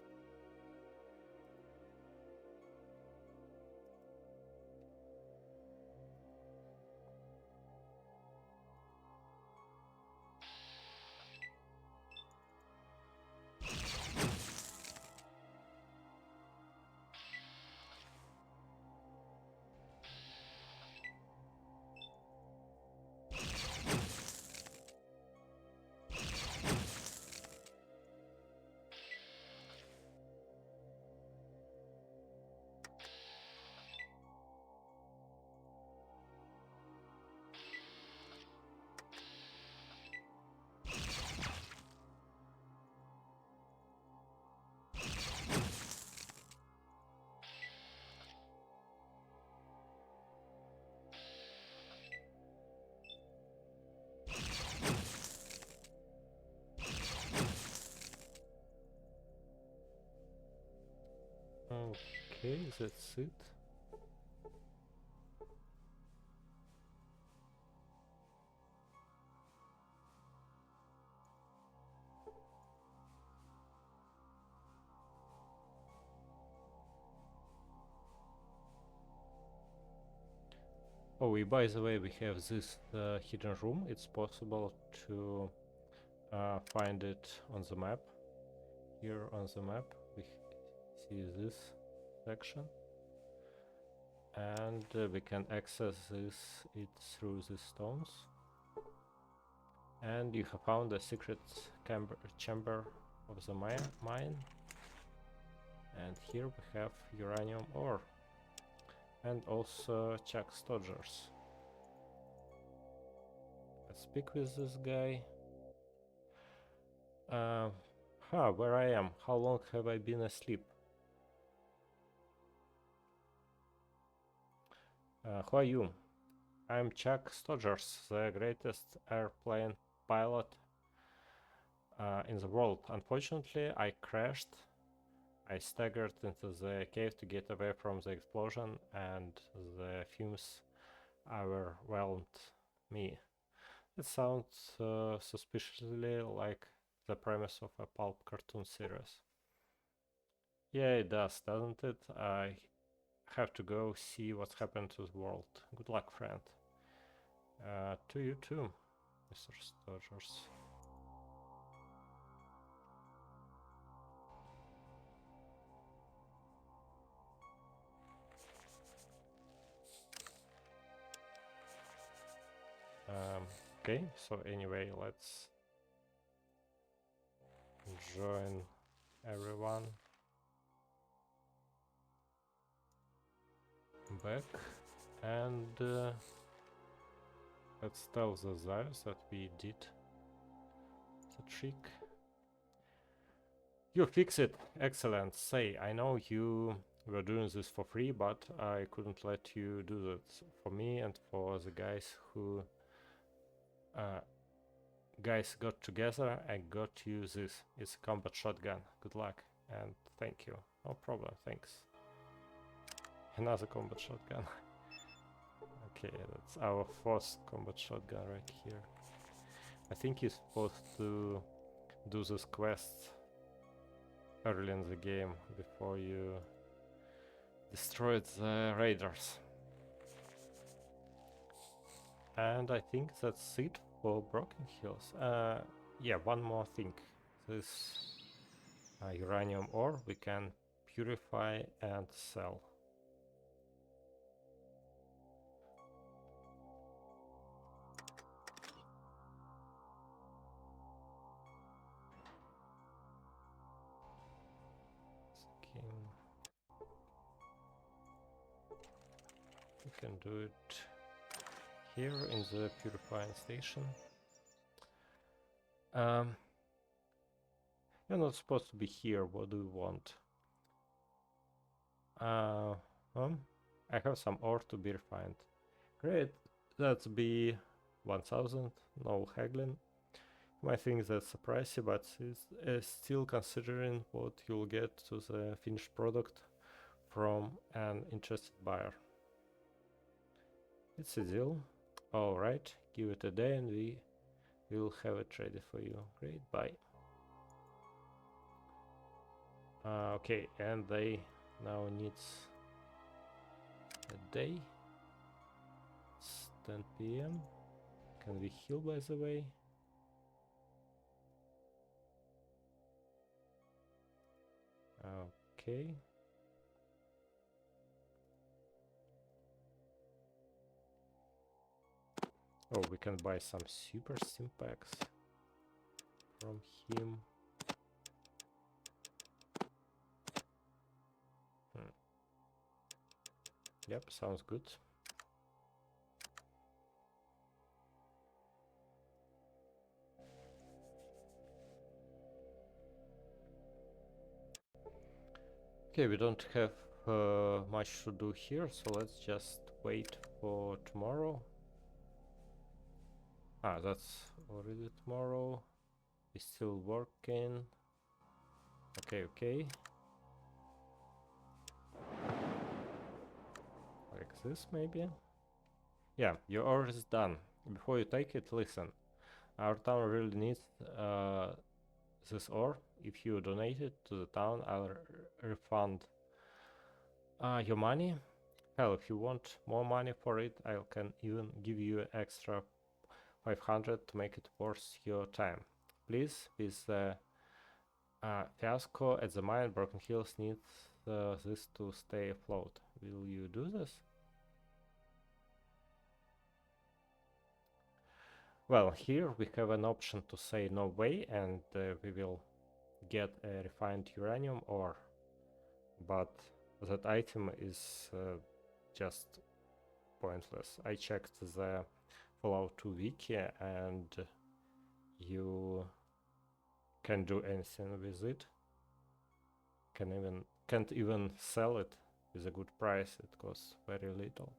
Okay, that's it. Oh, by the way, we have this hidden room. It's possible to find it on the map. Here on the map, we see this section. And we can access it through the stones. And you have found a secret chamber of the mine. And here we have uranium ore. And also Chuck Stodgers. Let's speak with this guy. Where I am? How long have I been asleep? Who are you? I'm Chuck Stodgers, the greatest airplane pilot in the world. Unfortunately, I crashed. I staggered into the cave to get away from the explosion, and the fumes overwhelmed me. It sounds suspiciously like the premise of a pulp cartoon series. Yeah, it does, doesn't it? I have to go see what's happened to the world. Good luck, friend. To you too, Mr. Stodgers. Okay, so anyway, let's join everyone back, and let's tell the Zayas that we did the trick. You fix it! Excellent! Say, I know you were doing this for free, but I couldn't let you do that for me and for the guys who got together. I got you this. It's a combat shotgun. Good luck and thank you. No problem, thanks. Another combat shotgun. Okay, that's our fourth combat shotgun right here. I think you're supposed to do this quest early in the game before you destroyed the raiders. And I think that's it for Broken Hills. Yeah, one more thing. This uranium ore we can purify and sell. We can do it here in the purifying station. You're not supposed to be here. What do you want? I have some ore to be refined. Great. That's be 1000. No haggling. You might think that's pricey, but it's still considering what you'll get to the finished product from an interested buyer. It's a deal. Alright, give it a day and we will have it ready for you. Great, bye. Okay, and they now needs a day. It's 10 p.m. Can we heal, by the way? Okay. Oh, we can buy some super simpacks from him. Yep, sounds good. Okay, we don't have much to do here, so let's just wait for tomorrow. Ah, that's already tomorrow. We're still working. Okay. Like this, maybe? Yeah, your order is done. Before you take it, listen. Our town really needs this ore. If you donate it to the town, I'll refund your money. Hell, if you want more money for it, I can even give you an extra 500 to make it worth your time. Please, with the fiasco at the mine, Broken Hills needs this to stay afloat. Will you do this? Well, here we have an option to say no way, and we will get a refined uranium ore. But that item is just pointless. I checked the Fallout 2 wiki and you can't do anything with it. Can't even sell it with a good price. It costs very little.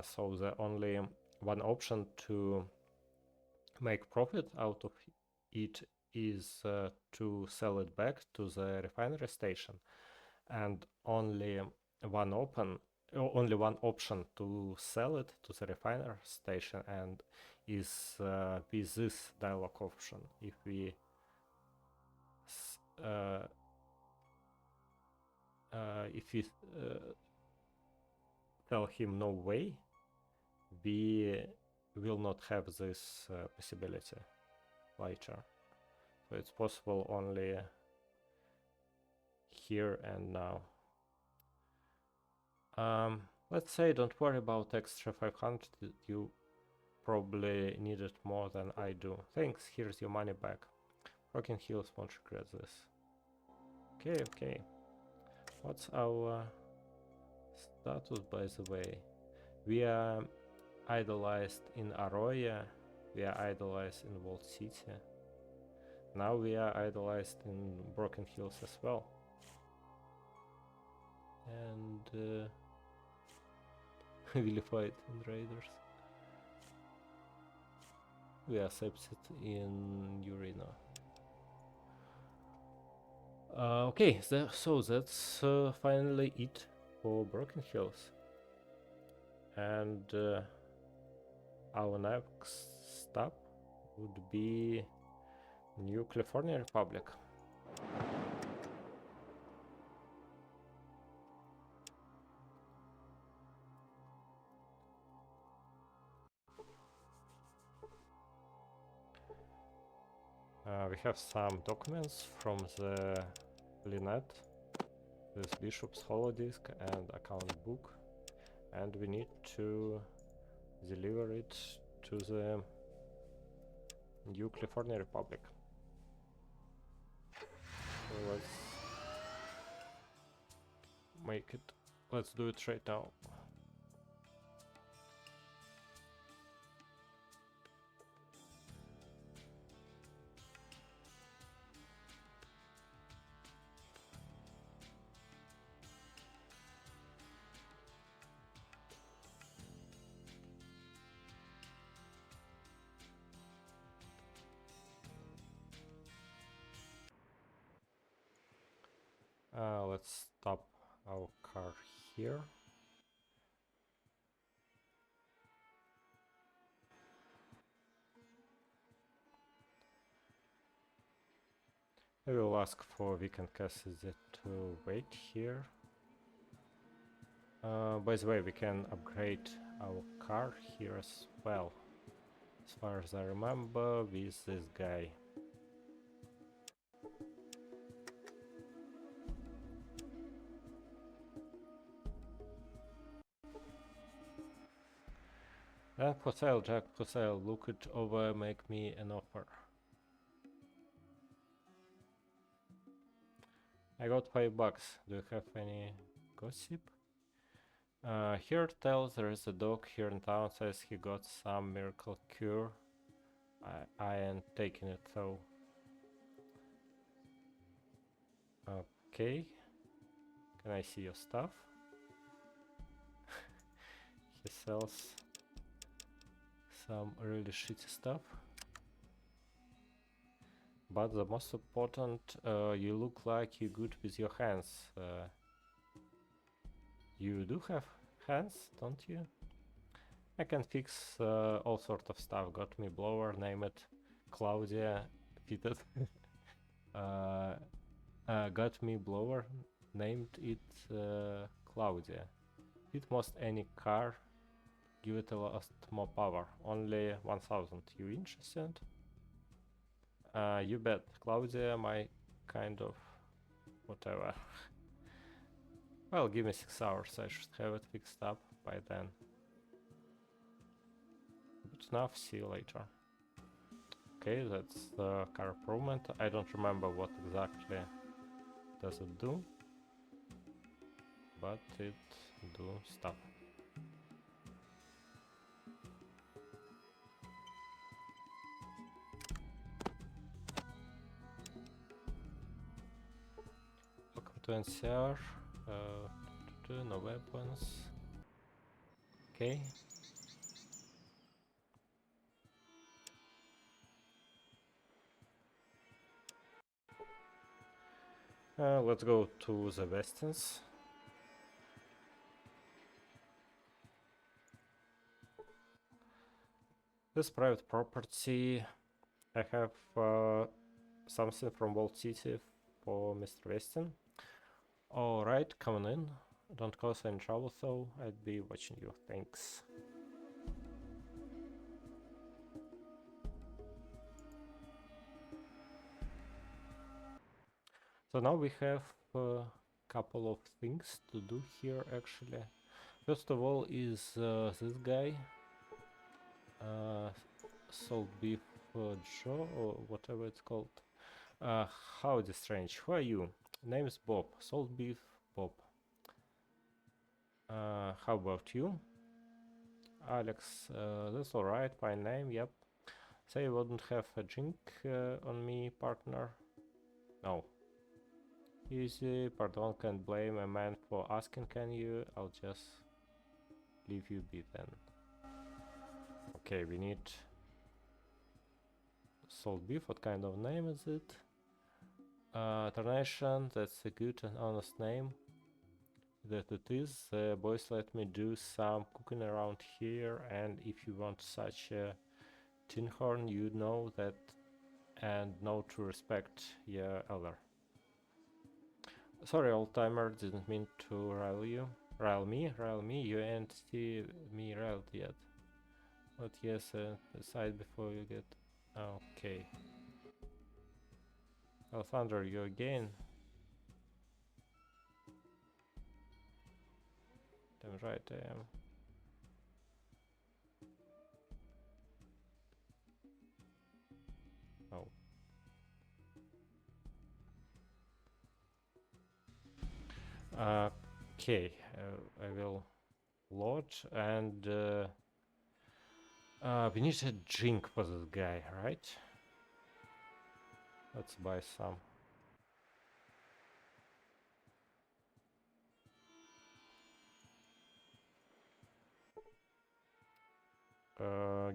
So the only one option to make profit out of it is to sell it back to the refinery station, and only one option to sell it to the refiner station, and is with this dialog option. If we tell him no way, we will not have this possibility later. So it's possible only here and now. Let's say don't worry about extra 500, you probably need it more than I do. Thanks, here's your money back. Broken Hills won't regret this. Okay. What's our status, by the way? We are idolized in Arroyo, we are idolized in Walled City. Now we are idolized in Broken Hills as well. And vilified in Raiders. We are accepted in Urino. Okay, so that's finally it for Broken Hills. And our next stop would be New California Republic. We have some documents from the Lynette with Bishop's holodisk and account book, and we need to deliver it to the New California Republic. So let's do it right now. Let's stop our car here. I will ask for weekend Cassidy to wait here. By the way, we can upgrade our car here as well, as far as I remember, with this guy. Jack for sale, look it over, make me an offer. I got $5. Do you have any gossip? Here tells there is a dog here in town, says he got some miracle cure. I ain't taking it though. Okay. Can I see your stuff? He sells some really shitty stuff. But the most important, you look like you're good with your hands. You do have hands, don't you? I can fix all sort of stuff. Got me blower, name it Claudia, fitted. Got me blower, named it Claudia. Fit most any car, give it a lot more power. Only 1000. You interested? You bet. Claudia, my kind of whatever. Well, give me 6 hours. I should have it fixed up by then. Good enough. See you later. Okay, that's the car improvement. I don't remember what exactly does it do, but it do stuff. Welcome to NCR. No weapons. Okay. Let's go to the Westens. This private property. I have something from Wall City for Mr. Weston. Alright, coming in. Don't cause any trouble though, I'd be watching you, thanks. So now we have a couple of things to do here actually. First of all is this guy. Salt beef Joe or whatever it's called. Howdy strange, who are you? Name is Bob, salt beef Bob. How about you? Alex, that's alright, fine name, yep. Say you wouldn't have a drink on me, partner? No. Easy, pardon, can't blame a man for asking, can you? I'll just leave you be then. Okay, we need salt beef, what kind of name is it? Tarnation, that's a good and honest name. That it is. Boys, let me do some cooking around here, and if you want such a tin horn, you know that and know to respect your elder. Sorry, old timer, didn't mean to rile you. Rile me, you ain't see me riled yet. But yes, decide before you get... Okay. Oh, Thunder, you again? Damn right I am. Oh. Okay, I will load and we need a drink for this guy, right? Let's buy some.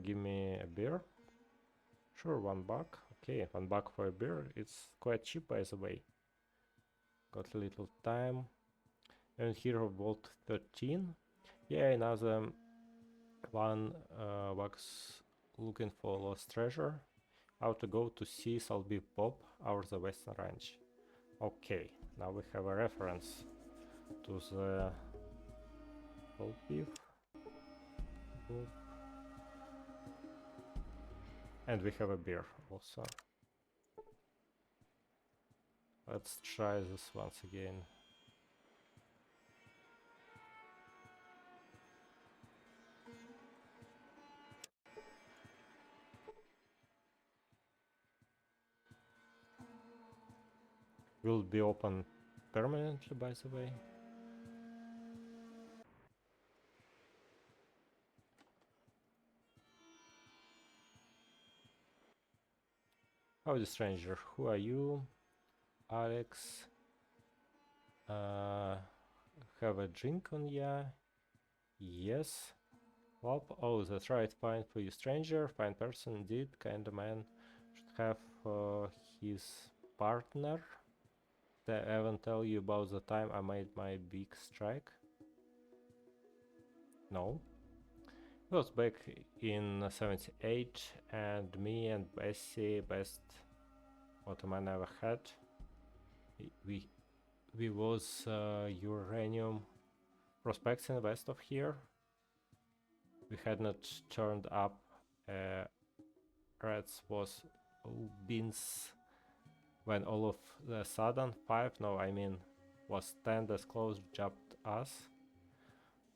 Give me a beer. Sure, $1. Okay, $1 for a beer. It's quite cheap, by the way. Got a little time. And here Vault 13. Yeah, another one was looking for lost treasure. How to go to see Salby Bob or the Western Ranch. Okay, now we have a reference to the old beef. And we have a beer also. Let's try this once again. Will be open permanently, by the way. Howdy stranger, who are you? Alex. Have a drink on ya? Yes. Wop. Oh, that's right, fine for you stranger, fine person indeed, kinda man. Should have his partner. Did I even tell you about the time I made my big strike? No. It was back in 78 and me and Bessie, best what a man ever had. We was uranium prospecting west of here. We had not turned up Rats was beans when all of the sudden 5, no I mean was 10 that close jumped us.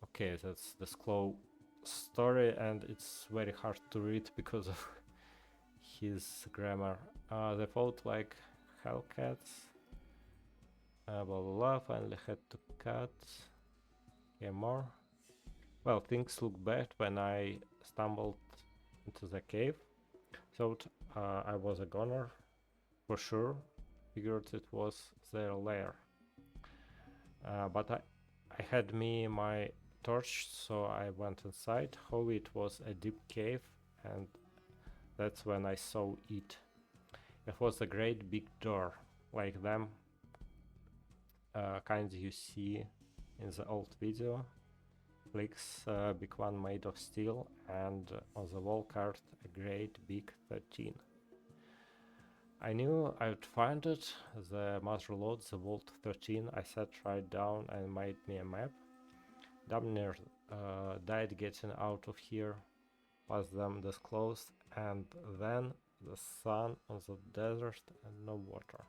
Okay, that's the slow story and it's very hard to read because of his grammar. They fought like hellcats. Blah blah blah, finally had to cut. Okay, more. Well, things look bad when I stumbled into the cave. Thought I was a goner, for sure. Figured it was their lair. But I had my torch, so I went inside. How it was a deep cave, and that's when I saw it. It was a great big door, like them kind you see in the old video. Clicks big one made of steel, and on the wall card a great big 13. I knew I would find it. The must reload the vault 13. I sat right down and made me a map. Damn near died getting out of here. Past them disclosed, and then the sun on the desert and no water.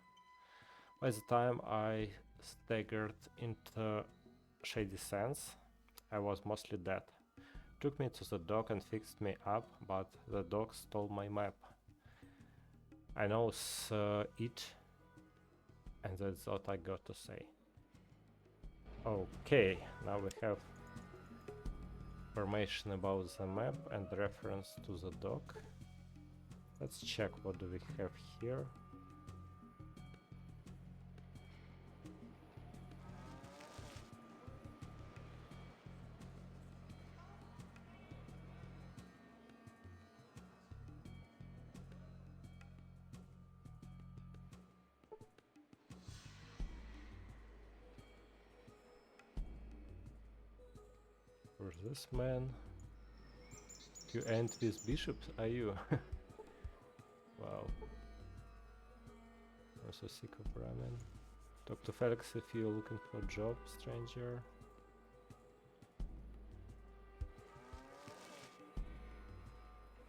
By the time I staggered into shady sands, I was mostly dead. Took me to the dock and fixed me up, but the dog stole my map. I know it, and that's what I got to say. Okay, now we have information about the map and reference to the dock. Let's check what do we have here. Where's this man? You end with bishops, are you? Wow. I'm so sick of ramen. Talk to Felix if you're looking for a job, stranger.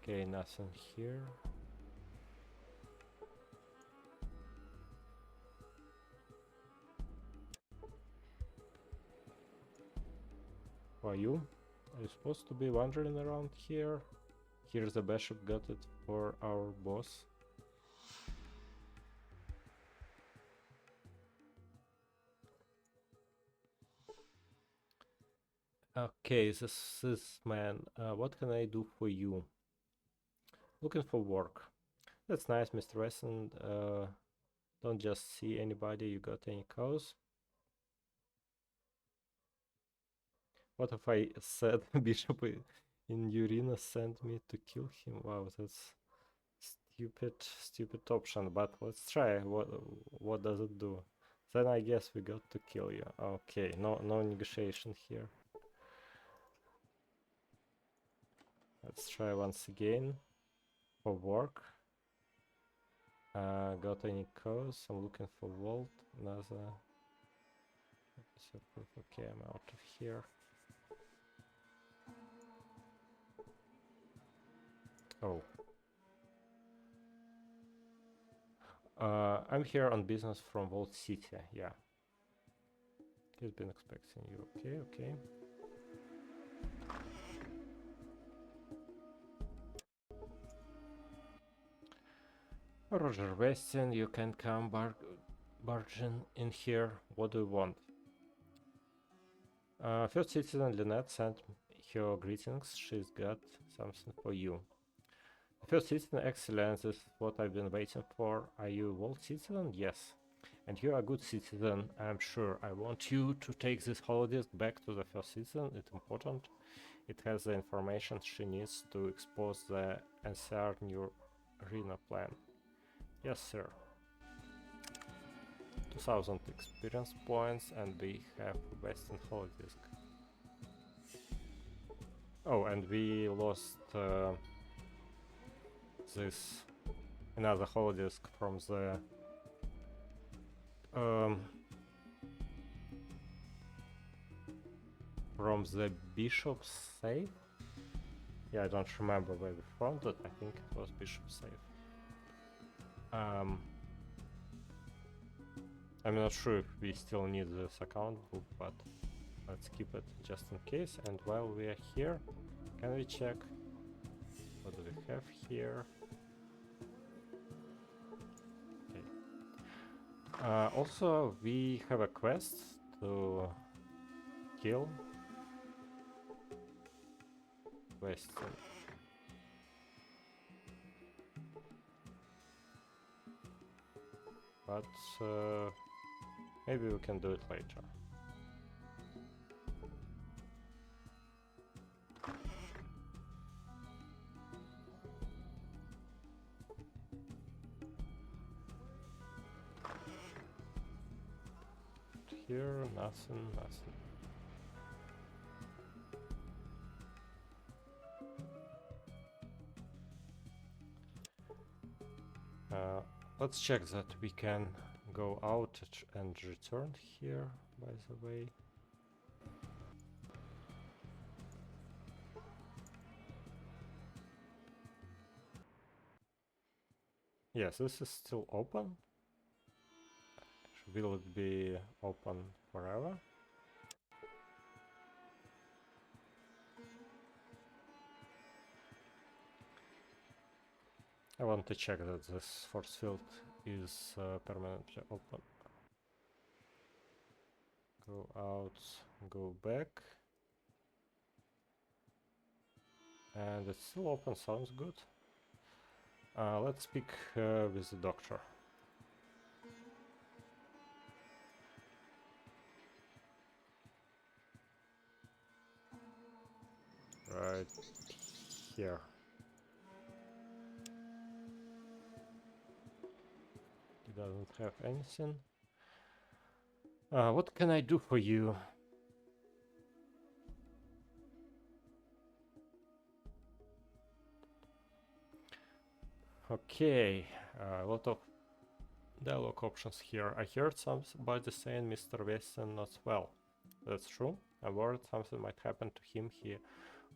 Okay, nothing here. Who are you? Are you supposed to be wandering around here? Here's the bishop got it for our boss. Okay, this is man. What can I do for you? Looking for work. That's nice, Mr. Wesson. Don't just see anybody. You got any cause? What if I said Bishop in Urina sent me to kill him? Wow, that's stupid option. But let's try. What does it do? Then I guess we got to kill you. Okay, no negotiation here. Let's try once again for work. Got any cause? I'm looking for vault. Another. Okay, I'm out of here. Oh. I'm here on business from Vault City, yeah. He's been expecting you. Okay. Roger Weston, you can come barging in here. What do you want? First citizen Lynette sent her greetings. She's got something for you. First citizen, excellent. This is what I've been waiting for. Are you a Vault citizen? Yes. And you are a good citizen, I'm sure. I want you to take this holodesk back to the first citizen. It's important. It has the information she needs to expose the NCR new arena plan. Yes, sir. 2000 experience points, and we have Western holodesk. Oh, and we lost this another holodesk from the bishop's safe. Yeah, I don't remember where we found it. I think it was bishop's safe. I'm not sure if we still need this account book, but let's keep it just in case. And while we are here, can we check what do we have here? Okay. Also, we have a quest to kill Weston. But maybe we can do it later. here, nothing. Let's check that we can go out and return here, by the way. Yes, this is still open. Will it be open forever? I want to check that this force field is permanently open. Go out, go back. And it's still open, sounds good. Let's speak with the doctor. Right here. He doesn't have anything. What can I do for you? Okay, a lot of dialogue options here. I heard somebody saying Mr. Weston not well. That's true. I'm worried something might happen to him. He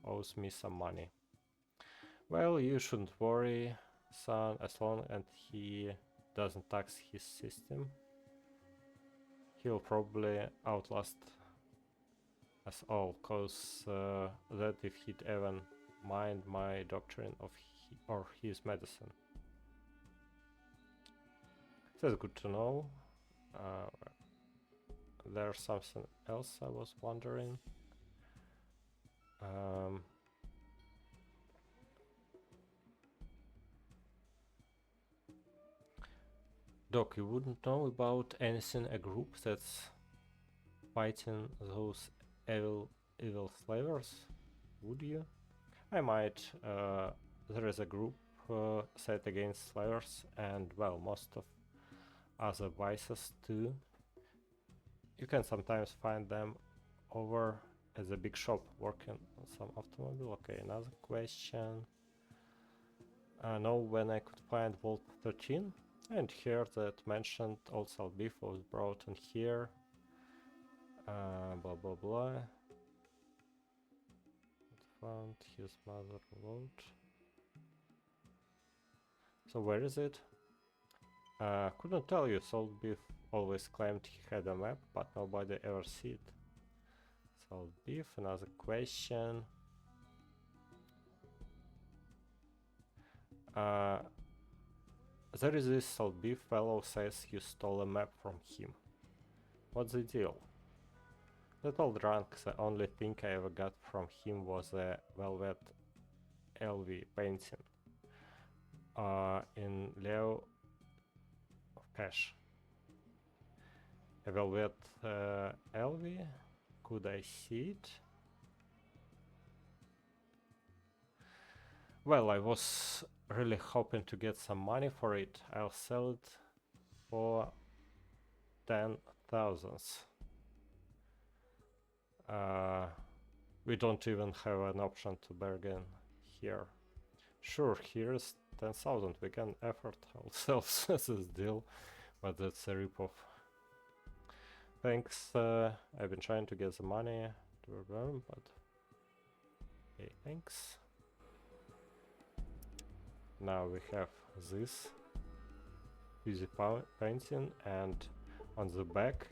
owes me some money. Well, you shouldn't worry, son, as long as he doesn't tax his system. He'll probably outlast us all, cause that if he'd even mind my doctrine of or his medicine. That's good to know. There's something else I was wondering. Doc, you wouldn't know about anything a group that's fighting those evil slavers, would you? I might. There is a group set against slavers and, well, most of other vices too. You can sometimes find them over at the big shop working on some automobile. Okay, another question. Know when I could find Vault 13? And here that mentioned also beef was brought in here. Blah blah blah. Found his mother load. So where is it? Couldn't tell you. Salt Beef always claimed he had a map, but nobody ever see it. Salt Beef, another question. There is this Salt Beef fellow says you stole a map from him. What's the deal? That old drunk, the only thing I ever got from him was a velvet LV painting in lieu of cash. A velvet LV? Could I see it? Well, I was really hoping to get some money for it. I'll sell it for 10,000. We don't even have an option to bargain here. Sure, here's 10,000. We can afford ourselves this deal, but that's a ripoff. Thanks. I've been trying to get the money to them, but okay, thanks. Now we have this easy painting, and on the back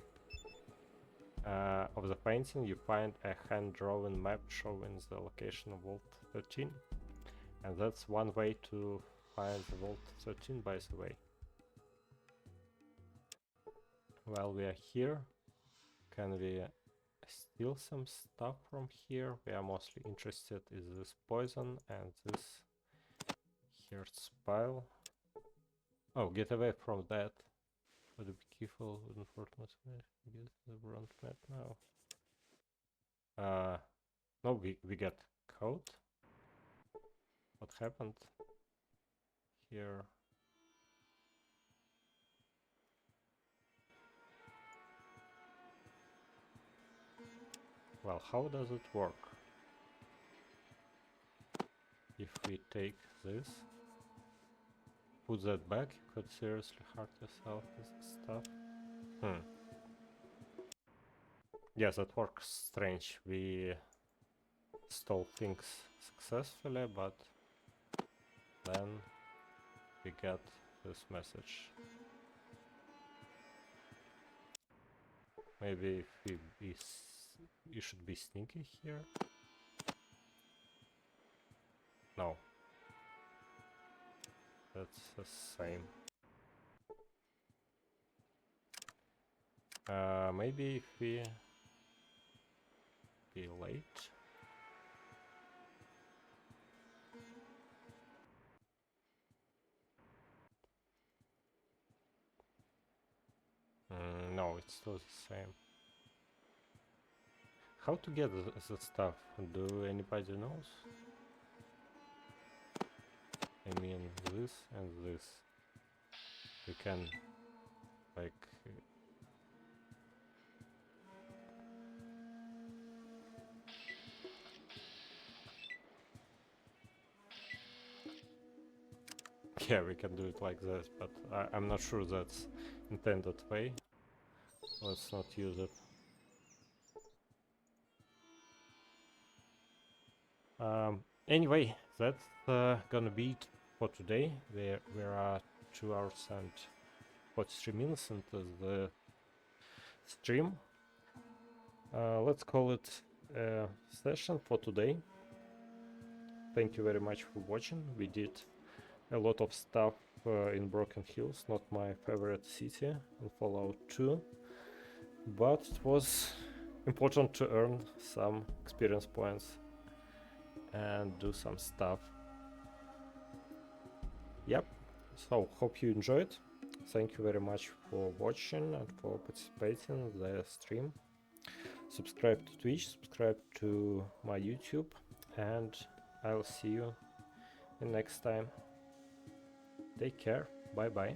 of the painting you find a hand-drawn map showing the location of Vault 13, and that's one way to find the Vault 13, by the way. While we are here, can we steal some stuff from here? We are mostly interested in this poison and this here's pile. Oh, get away from that. But be careful, wouldn't fortunate get the front map now. No, we get caught. What happened here? Well, how does it work? If we take this, put that back, you could seriously hurt yourself with this stuff. Yes, that works strange. We stole things successfully, but then we get this message. Maybe if we should be sneaky here. No, that's the same. Maybe if we be late. No, it's still the same. How to get the stuff? Do anybody knows? I mean, this and this. You can, like... yeah, we can do it like this, but I'm not sure that's intended way. Let's not use it. Anyway, that's gonna be it for today. We are 2 hours and 43 minutes into the stream. Let's call it a session for today. Thank you very much for watching. We did a lot of stuff in Broken Hills, not my favorite city in Fallout 2, but it was important to earn some experience points and do some stuff. Yep, so hope you enjoyed. Thank you very much for watching and for participating in the stream. Subscribe to Twitch, subscribe to my YouTube, and I'll see you next time. Take care, bye bye.